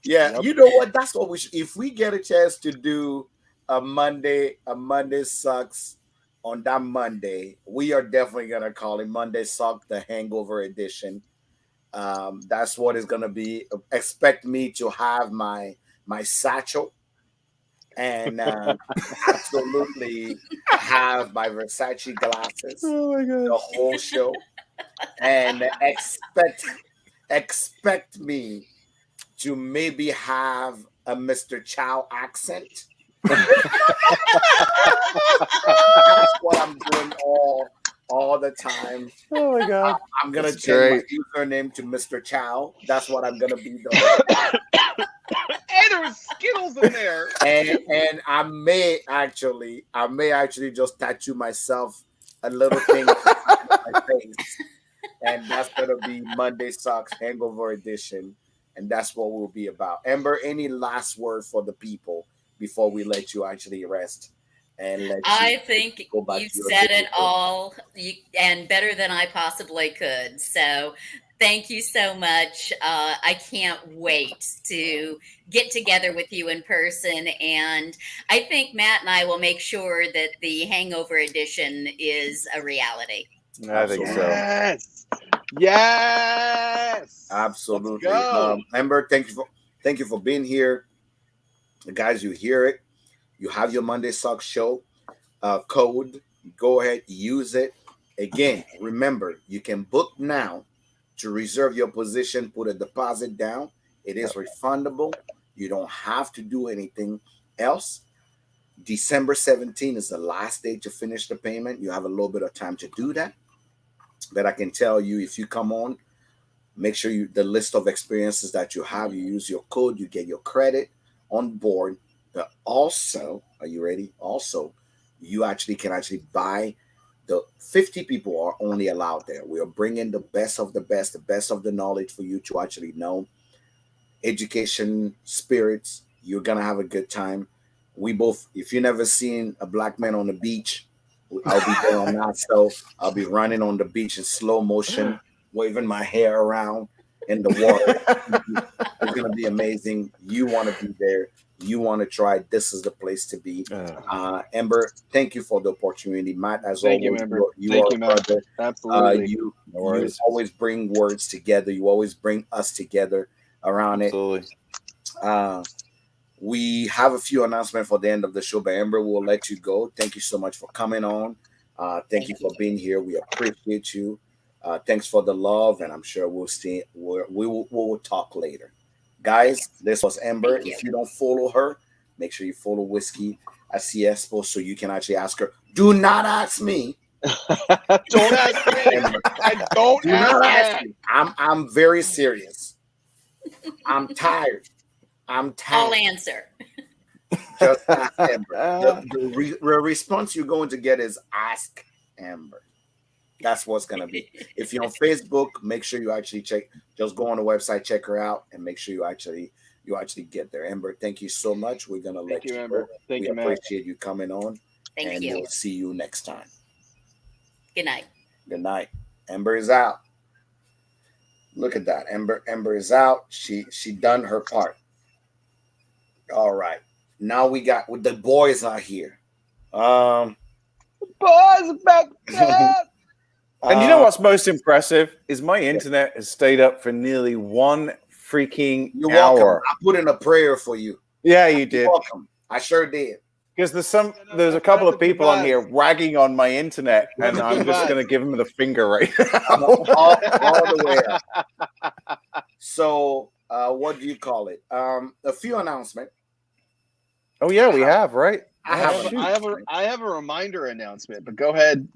Yeah, Yep. You know what? That's what we should. If we get a chance to do a Monday Sucks on that Monday, we are definitely gonna call it Monday Suck, the Hangover Edition. That's what it's gonna be. Expect me to have my satchel and absolutely have my Versace glasses. Oh my god! The whole show, and expect me to maybe have a Mr. Chow accent. That's what I'm doing all the time. Oh my god! I'm gonna That's change my username to Mr. Chow. That's what I'm gonna be doing. Hey, there was Skittles in there. And I may actually just tattoo myself a little thing on my face, and that's gonna be Monday Sucks Hangover Edition, and that's what we'll be about. Amber, any last word for the people before we let you actually rest and let I you think go back you to your said daily it all and better than I possibly could. So thank you so much. I can't wait to get together with you in person. And I think Matt and I will make sure that the Hangover Edition is a reality. I think so. Yes. Absolutely. Let's go. Amber, thank you for being here. Guys, you hear it. You have your Monday Sucks show code. Go ahead, use it. Again, remember, you can book now to reserve your position, put a deposit down. It is refundable. You don't have to do anything else. December 17th is the last day to finish the payment. You have a little bit of time to do that. But I can tell you, if you come on, make sure the list of experiences that you have, you use your code, you get your credit on board. But also, are you ready? Also, you can buy. The 50 people are only allowed there. We are bringing the best of the best, the best of the knowledge for you to actually know. Education, spirits, you're going to have a good time. If you've never seen a black man on the beach, I'll be doing that. So I'll be running on the beach in slow motion, waving my hair around in the water. It's going to be amazing. You want to be there. You want to try it. This is the place to be. Amber, thank you for the opportunity. Matt, as Thank always, you, Amber. you Thank are you, a Matt. brother. Absolutely. You always bring words together. You always bring us together around Absolutely. it. We have a few announcements for the end of the show, but Amber will let you go. Thank you so much for coming on. Thank you for being here. We appreciate you. Thanks for the love, and I'm sure we'll see. We will talk later, guys. This was Amber. If you don't follow her, make sure you follow Whiskey at CSPO so you can actually ask her. Do not ask me. Don't ask me. Amber, I don't do not ask ask me. I'm very serious. I'm tired. I'll answer. Just ask Amber. The response you're going to get is ask Amber. That's what's going to be. If you're on Facebook, make sure you actually check. Just go on the website, check her out, and make sure you actually get there. Amber, thank you so much. We're going to let you Amber. go. Thank we you, Matt. appreciate you coming on. Thank you. We'll see you next time. Good night. Good night. Amber is out. Look at that. Amber is out. She done her part. All right. Now we got the boys are here. Boys back there. And you know what's most impressive is my internet has stayed up for nearly 1 freaking you're hour. welcome. I put in a prayer for you. Yeah, you did. You're welcome. I sure did. Because there's a couple of people on here ragging on my internet, and I'm just going to give them the finger right now. all the way up. So, what do you call it? A few announcements. Oh yeah, we have, right? I have a reminder announcement, but go ahead and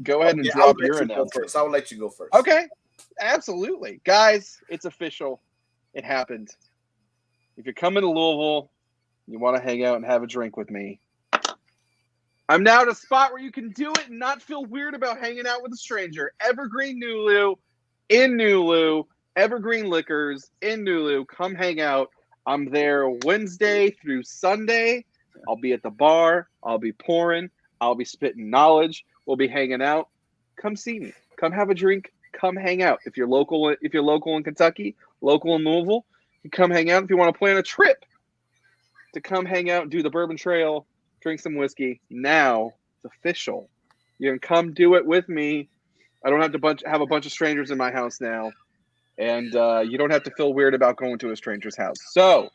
drop your announcement. I'll let you go first. Okay, absolutely, guys. It's official. It happened. If you're coming to Louisville, you want to hang out and have a drink with me. I'm now at a spot where you can do it and not feel weird about hanging out with a stranger. Evergreen Nulu in Nulu, Evergreen Liquors in Nulu. Come hang out. I'm there Wednesday through Sunday. I'll be at the bar. I'll be pouring. I'll be spitting knowledge. We'll be hanging out. Come see me. Come have a drink. Come hang out. If you're local in Kentucky, local in Louisville, you come hang out. If you want to plan a trip to come hang out and do the Bourbon Trail, drink some whiskey. Now it's official. You can come do it with me. I don't have to have a bunch of strangers in my house now, and you don't have to feel weird about going to a stranger's house. So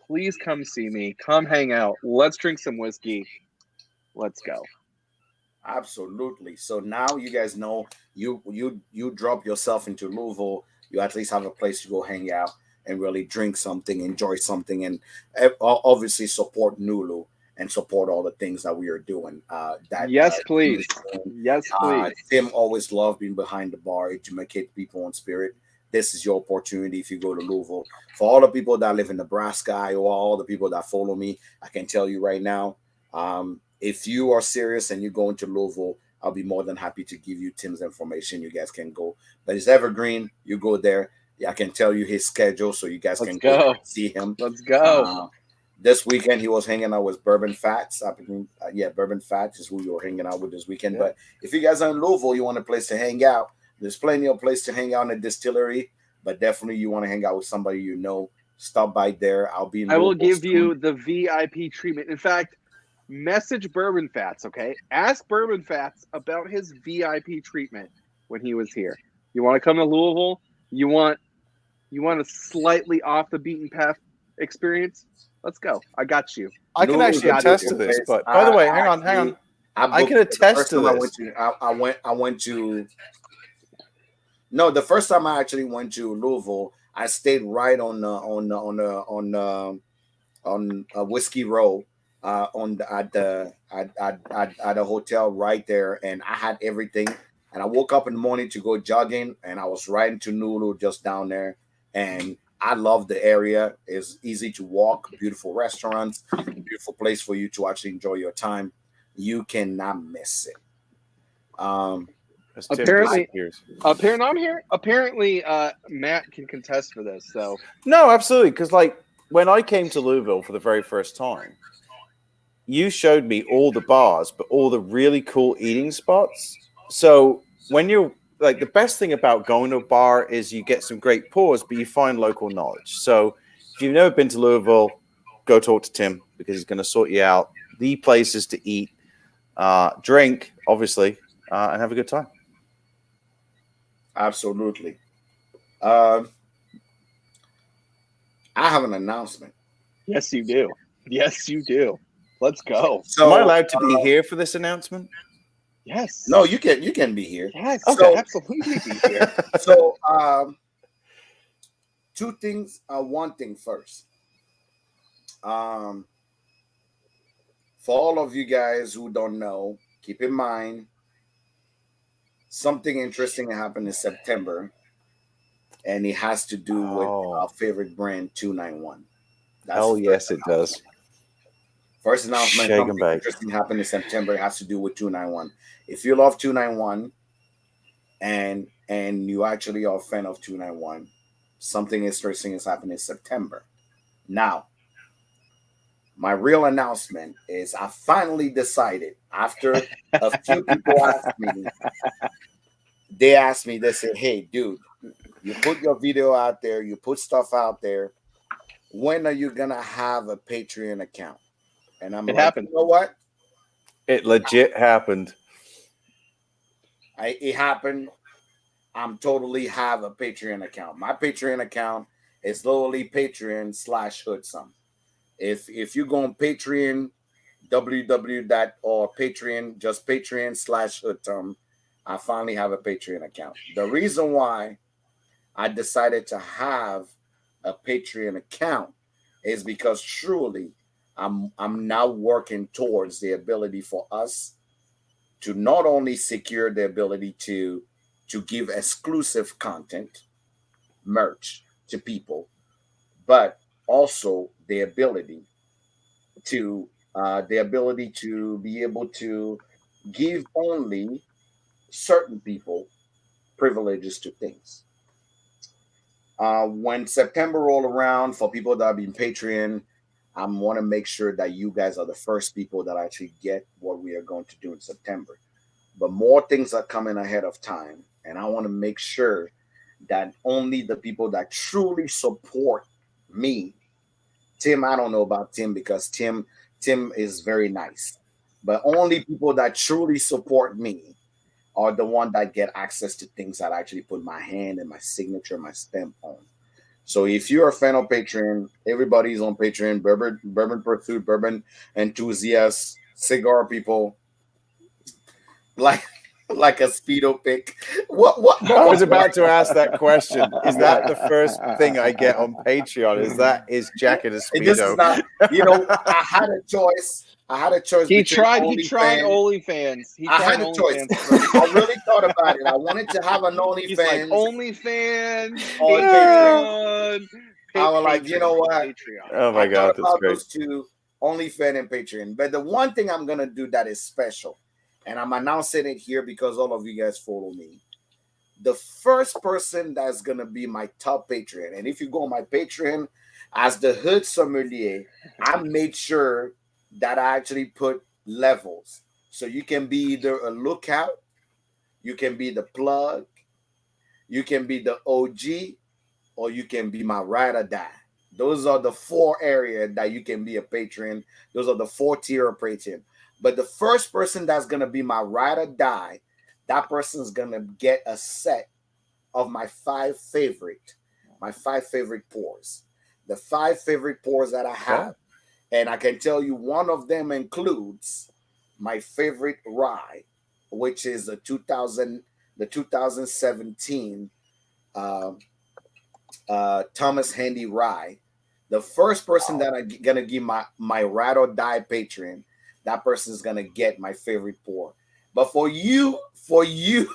please come see me. Come hang out. Let's drink some whiskey. Let's go. Absolutely. So now you guys know you drop yourself into Louisville. You at least have a place to go hang out and really drink something, enjoy something, and obviously support Nulu and support all the things that we are doing. Please. Yes, please. Tim always loved being behind the bar, educate people on spirit. This is your opportunity if you go to Louisville. For all the people that live in Nebraska, Iowa, all the people that follow me, I can tell you right now, if you are serious and you're going to Louisville, I'll be more than happy to give you Tim's information. You guys can go. But it's Evergreen. You go there. I can tell you his schedule so you guys can go see him. Let's go. This weekend, he was hanging out with Bourbon Fats. Bourbon Fats is who you were hanging out with this weekend. Yeah. But if you guys are in Louisville, you want a place to hang out, there's plenty of place to hang out in the distillery. But definitely you want to hang out with somebody you know, stop by there. I'll be in Louisville. I will give you the VIP treatment. In fact, message Bourbon Fats, okay? Ask Bourbon Fats about his VIP treatment when he was here. You want to come to Louisville? You want a slightly off the beaten path experience? Let's go. I got you. I can actually attest to this, but by the way, hang on. I can attest to this. The first time I actually went to Louisville, I stayed right on Whiskey Row, at a hotel right there, and I had everything. And I woke up in the morning to go jogging, and I was right into Nulu just down there, and I love the area. It's easy to walk, beautiful restaurants, beautiful place for you to actually enjoy your time. You cannot miss it. Apparently, I'm here. Apparently, Matt can contest for this. So no, absolutely. Because when I came to Louisville for the very first time, you showed me all the bars, but all the really cool eating spots. So when you're like the best thing about going to a bar is you get some great pours, but you find local knowledge. So if you've never been to Louisville, go talk to Tim because he's going to sort you out the places to eat, drink, obviously, and have a good time. Absolutely. I have an announcement. Yes, you do. Yes, you do. Let's go. So, am I allowed to be here for this announcement? Yes. No, you can be here. Yes, So, absolutely be here. So, two things. One thing first. For all of you guys who don't know, keep in mind something interesting happened in September, and it has to do with our favorite brand, 291. Oh, yes, it does. First announcement, something interesting happened in September. It has to do with 291. If you love 291 and you actually are a fan of 291, something interesting has happened in September. Now, my real announcement is I finally decided, after a few people asked me, they said, hey, dude, you put your video out there, you put stuff out there. When are you going to have a Patreon account? And I'm happened. You know what? It legit happened. It happened. I'm totally have a Patreon account. My Patreon account is literally Patreon/Hoodsome. If you go on Patreon, or Patreon, just Patreon/Hoodsome, I finally have a Patreon account. The reason why I decided to have a Patreon account is because truly I'm now working towards the ability for us to not only secure the ability to give exclusive content, merch to people, but also the ability to be able to give only certain people privileges to things. When September roll around, for people that have been Patreon, I want to make sure that you guys are the first people that actually get what we are going to do in September. But more things are coming ahead of time, and I want to make sure that only the people that truly support me, Tim, I don't know about Tim because Tim is very nice, but only people that truly support me are the one that get access to things that I actually put my hand and my signature, my stamp on. So if you're a fan of Patreon, everybody's on Patreon. Bourbon Pursuit, bourbon enthusiasts, cigar people, like a speedo pick. What? I was about to ask that question. Is that the first thing I get on Patreon? Is jacket a speedo? This is not. I had a choice. He tried OnlyFans. I had a choice. I really thought about it. I wanted to have an OnlyFans. He's like, OnlyFans on Patreon. I was like, you know what? Patreon. Oh my God, that's great. Those two, OnlyFans and Patreon. But the one thing I'm gonna do that is special, and I'm announcing it here because all of you guys follow me. The first person that's gonna be my top Patreon, and if you go on my Patreon as the Hood Sommelier, I made sure that I actually put levels. So you can be either a lookout, you can be the plug, you can be the OG, or you can be my ride or die. Those are the 4 areas that you can be a patron. Those are the 4 tier of patron. But the first person that's going to be my ride or die, that person's going to get a set of my 5 favorite pours. The 5 favorite pours that I have. And I can tell you one of them includes my favorite rye, which is the 2017 Thomas Handy rye. The first person that I'm gonna give my ride or die patron, that person is gonna get my favorite pour. But for you, Morgan,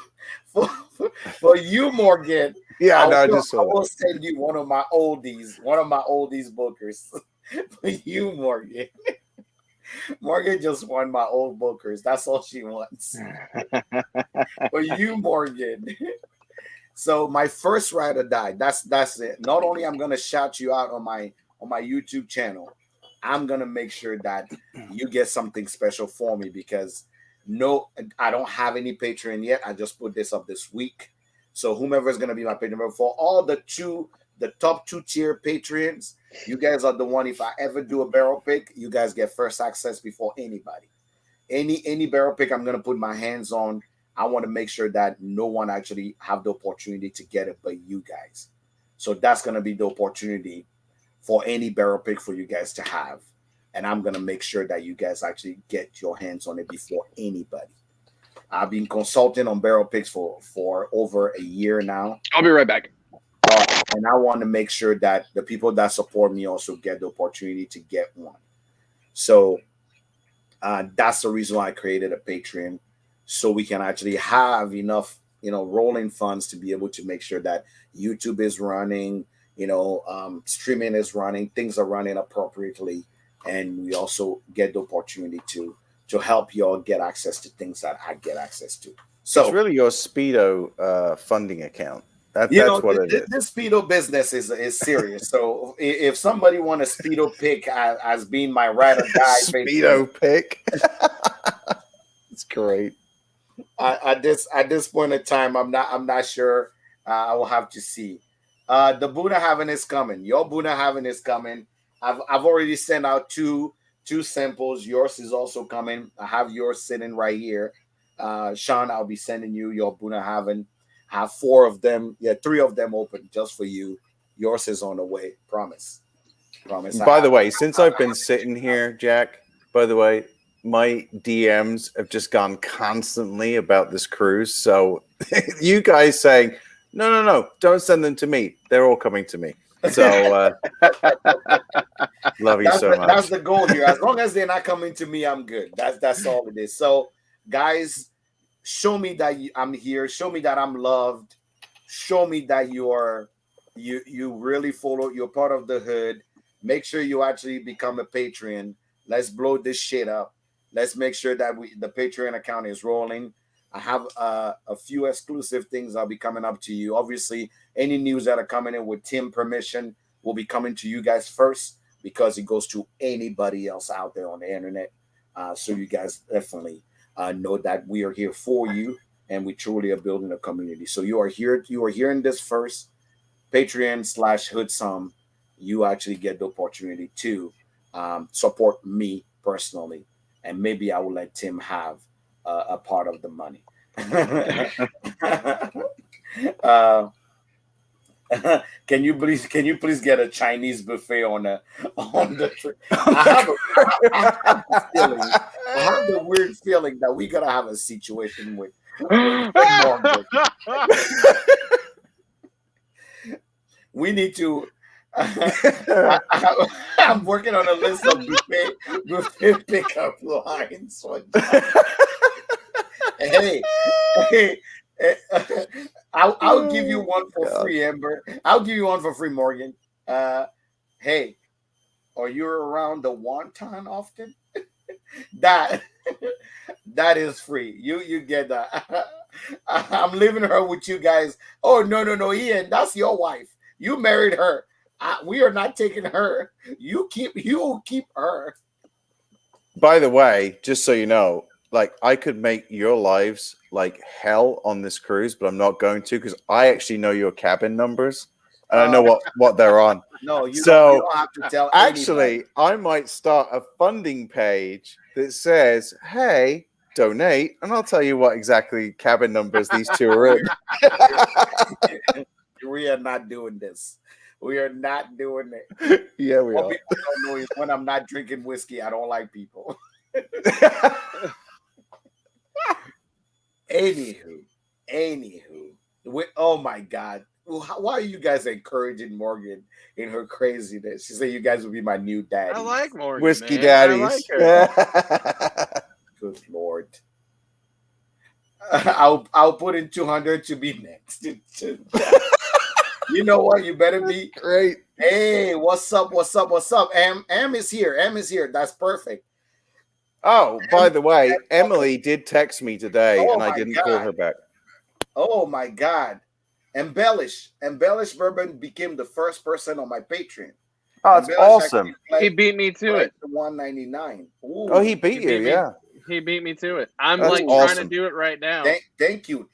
I will send you one of my oldies bookers. For you, Morgan. Morgan just won my old bookers. That's all she wants. For you, Morgan. So my first ride or die. That's it. Not only I'm gonna shout you out on my YouTube channel, I'm gonna make sure that you get something special for me because I don't have any Patreon yet. I just put this up this week. So whomever is going to be my patron, for all the top 2 tier patrons, you guys are the one. If I ever do a barrel pick, you guys get first access before anybody. Any barrel pick I'm going to put my hands on, I want to make sure that no one actually have the opportunity to get it but you guys. So that's going to be the opportunity for any barrel pick for you guys to have. And I'm going to make sure that you guys actually get your hands on it before anybody. I've been consulting on barrel picks for over a year now. I'll be right back. And I want to make sure that the people that support me also get the opportunity to get one. So that's the reason why I created a Patreon, so we can actually have enough, rolling funds to be able to make sure that YouTube is running, streaming is running, things are running appropriately. And we also get the opportunity to help y'all get access to things that I get access to. So it's really your Speedo funding account. That's what it is. This Speedo business is serious. So if somebody want a Speedo pick as being my ride or die, Speedo pick, it's great. At this point in time, I'm not sure. I will have to see. The Buddha Heaven is coming. Your Buddha Heaven is coming. I've already sent out two samples. Yours is also coming. I have yours sitting right here. Sean, I'll be sending you your Buddha Heaven. I have 4 of them. Yeah, 3 of them open just for you. Yours is on the way. Promise. By the way, since I've been sitting here, Jack, by the way, my DMs have just gone constantly about this cruise. So you guys saying, no, don't send them to me. They're all coming to me. So love you so much. That's the goal here. As long as they're not coming to me, I'm good. That's all it is. So guys, show me that I'm here. Show me that I'm loved. Show me that you really follow. You're part of the hood. Make sure you actually become a Patreon. Let's blow this shit up. Let's make sure that the Patreon account is rolling. I have a few exclusive things I'll be coming up to you. Obviously, any news that are coming in with Tim permission will be coming to you guys first, because it goes to anybody else out there on the internet. So you guys definitely know that we are here for you, and we truly are building a community. So you are hearing this first. Patreon/Hoodsum, you actually get the opportunity to support me personally, and maybe I will let Tim have a part of the money. Can you please get a Chinese buffet on the trip? I have the weird feeling that we're gonna have a situation with Morgan. We need to. I'm working on a list of buffet pickup lines. Hey, I'll give you one for free, Amber. I'll give you one for free, Morgan. Hey, are you around the wonton often? that is free. You get that. I'm leaving her with you guys. Oh no, Ian, that's your wife. You married her. We are not taking her. You keep her. By the way, just so you know, like, I could make your lives like hell on this cruise, but I'm not going to, because I actually know your cabin numbers and I know what they're on. No, you don't have to tell. Actually, anybody. I might start a funding page that says, "Hey, donate," and I'll tell you what exactly cabin numbers these two are in. We are not doing this. We are not doing it. Yeah, we what are. People don't know is when I'm not drinking whiskey, I don't like people. Anywho, oh my God. Why are you guys encouraging Morgan in her craziness? She said you guys will be my new daddy. I like Morgan. Whiskey man. daddies. I like her. Good Lord. I'll put in 200 to be next. You know what? You better be Great. Hey, what's up? Am is here. That's perfect. Oh, by the way, Emily did text me today, Oh and I my didn't God. call her back. Oh my God. Embellish Bourbon became the first person on my Patreon. Oh, it's awesome. He beat me to it. $199. Oh, he beat you, yeah. He beat me to it. I'm That's like awesome. trying to do it right now. Thank you.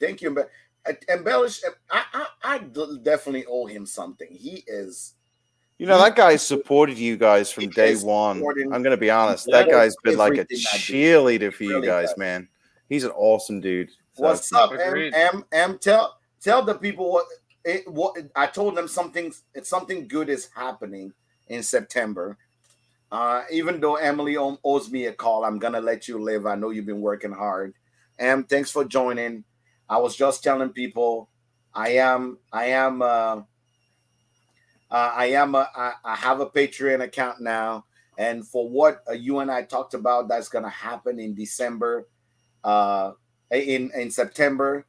Embellish. I definitely owe him something. He is. You know, that guy's supported you guys from day is one. supporting- I'm going to be honest. He That does guy's been like a everything I do. cheerleader for you Really guys, does. man. He's an awesome dude. So, What's up, Agreed. M? Tell the people what I told them. Something good is happening in September. Even though Emily owes me a call, I'm gonna let you live. I know you've been working hard. Thanks for joining. I was just telling people, I have a Patreon account now, and for what you and I talked about, that's gonna happen in December, in September.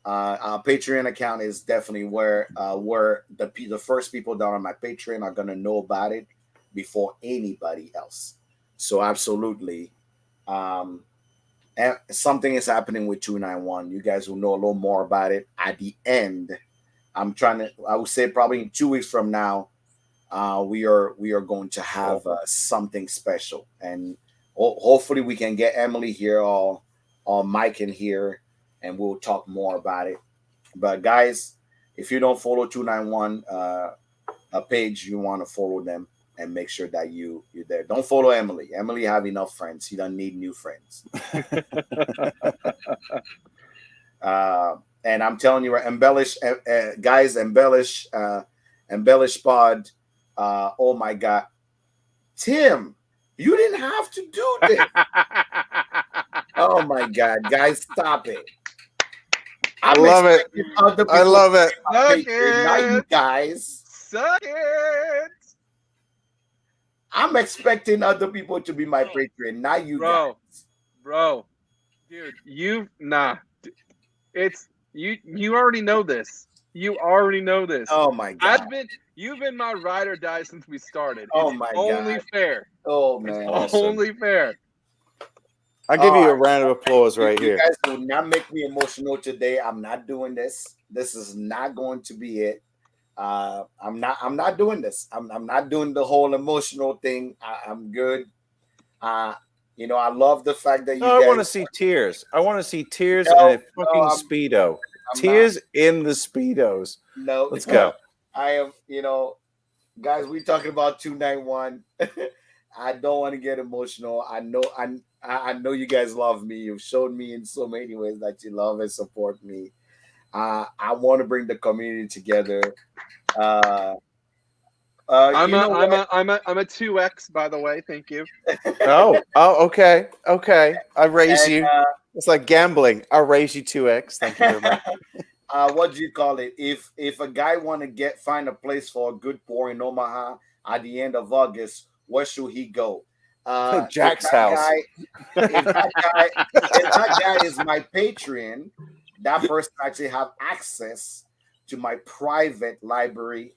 Our Patreon account is definitely where the first people down on my Patreon are gonna know about it before anybody else. So absolutely, something is happening with 291. You guys will know a little more about it at the end. I would say probably in 2 weeks from now, we are going to have something special, and hopefully we can get Emily here or Mike in here, and we'll talk more about it. But guys, if you don't follow 291 a page, you want to follow them and make sure that you're there. Don't follow Emily. Emily have enough friends. He doesn't need new friends. And I'm telling you, embellish guys, embellish pod. Oh my God, Tim, you didn't have to do this. Oh my God, guys, stop it. I love it. I love it. Suck Not you it. guys. Suck it. I'm expecting other people to be my Patreon, not you guys. Bro, dude, it's you already know this. You already know this. Oh my God. You've been my ride or die since we started. Oh it's my only God. fair. Oh man. It's only fair. I'll give you a round of applause right you here. guys will not make me emotional today. I'm not doing this. This is not going to be it. I'm not doing this. I'm not doing the whole emotional thing. I'm good. You know, I love the fact that you guys. I want to see tears. I want to see tears No, in a fucking Speedo. Tears in the Speedos. No, let's go. I am, guys, we talking about 291. I don't want to get emotional. I know you guys love me. You've shown me in so many ways that you love and support me. I want to bring the community together. I'm a 2X, by the way. Thank you. Oh, okay. I raise you. It's like gambling. I'll raise you 2X. Thank you very much. What do you call it? If a guy want to find a place for a good pour in Omaha at the end of August, where should he go? Jack's house. If that guy is my Patreon, that person actually have access to my private library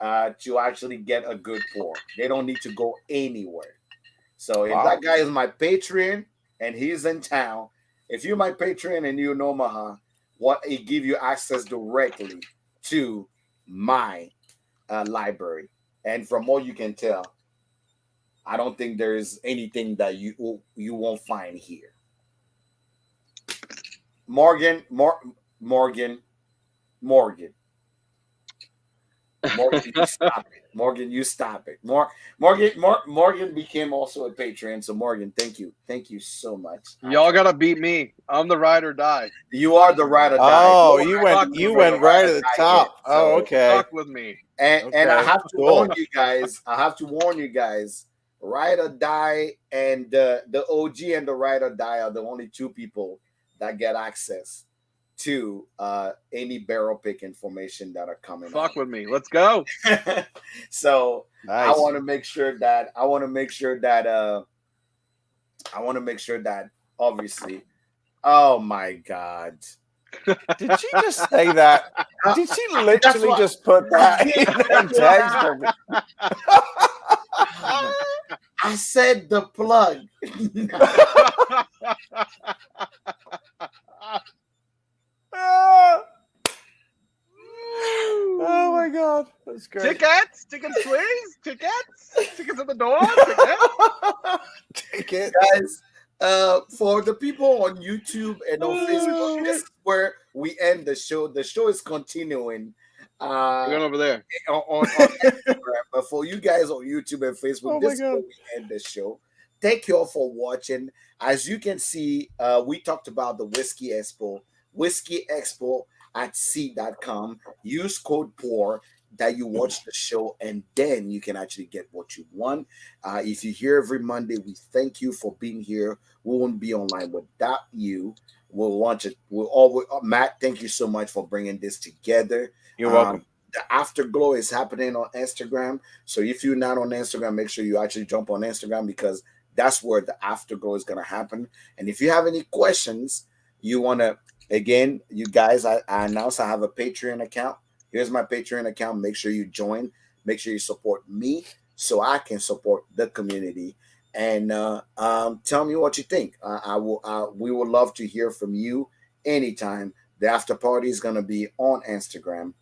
to actually get a good pour. They don't need to go anywhere. So if that guy is my Patreon and he's in town, if you're my Patreon and you're in Omaha, it give you access directly to my library. And from what you can tell, I don't think there is anything that you won't find here. Morgan, you stop it. Morgan, you stop it. Morgan became also a Patreon. So Morgan, thank you so much. Y'all gotta beat me. I'm the ride or die. You are the ride or die. Oh, you went right at the top. Oh, okay. Fuck with me. And I have to warn you guys. Ride or die and the OG and the ride or die are the only two people that get access to any barrel pick information that are coming. Fuck with me. Let's go. So nice. I want to make sure that obviously. Oh my God. Did she just say that? Did she literally just put that in the text? I said the plug. Oh my God, that's great. Tickets, please. Tickets at the door. Tickets, guys. For the people on YouTube and on Facebook, this is where we end the show. The show is continuing. We're going over there. On Instagram, but for you guys on YouTube and Facebook, Oh my this is God. where we end the show. Thank you all for watching. As you can see, we talked about the Whiskey Expo at sea.com. Use code POUR that you watch the show, and then you can actually get what you want. If you're here every Monday, we thank you for being here. We wouldn't be online without you. We'll launch it. We'll always, Matt, thank you so much for bringing this together. You're welcome. The afterglow is happening on Instagram. So if you're not on Instagram, make sure you actually jump on Instagram, because that's where the afterglow is going to happen. And if you have any questions, you want to, again, you guys, I announced I have a Patreon account. Here's my Patreon account. Make sure you join. Make sure you support me so I can support the community. And tell me what you think. We would love to hear from you anytime. The after party is going to be on Instagram.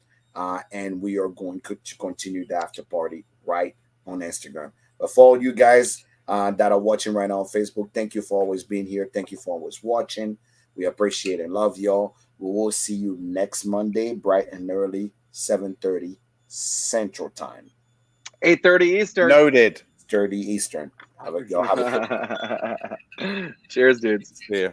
And we are going to continue the after party right on Instagram. But for all you guys that are watching right now on Facebook, thank you for always being here. Thank you for always watching. We appreciate and love y'all. We will see you next Monday, bright and early, 7:30 Central Time. 8:30 Eastern. Noted. 30 Eastern. Y'all have a good Cheers, dudes. See ya.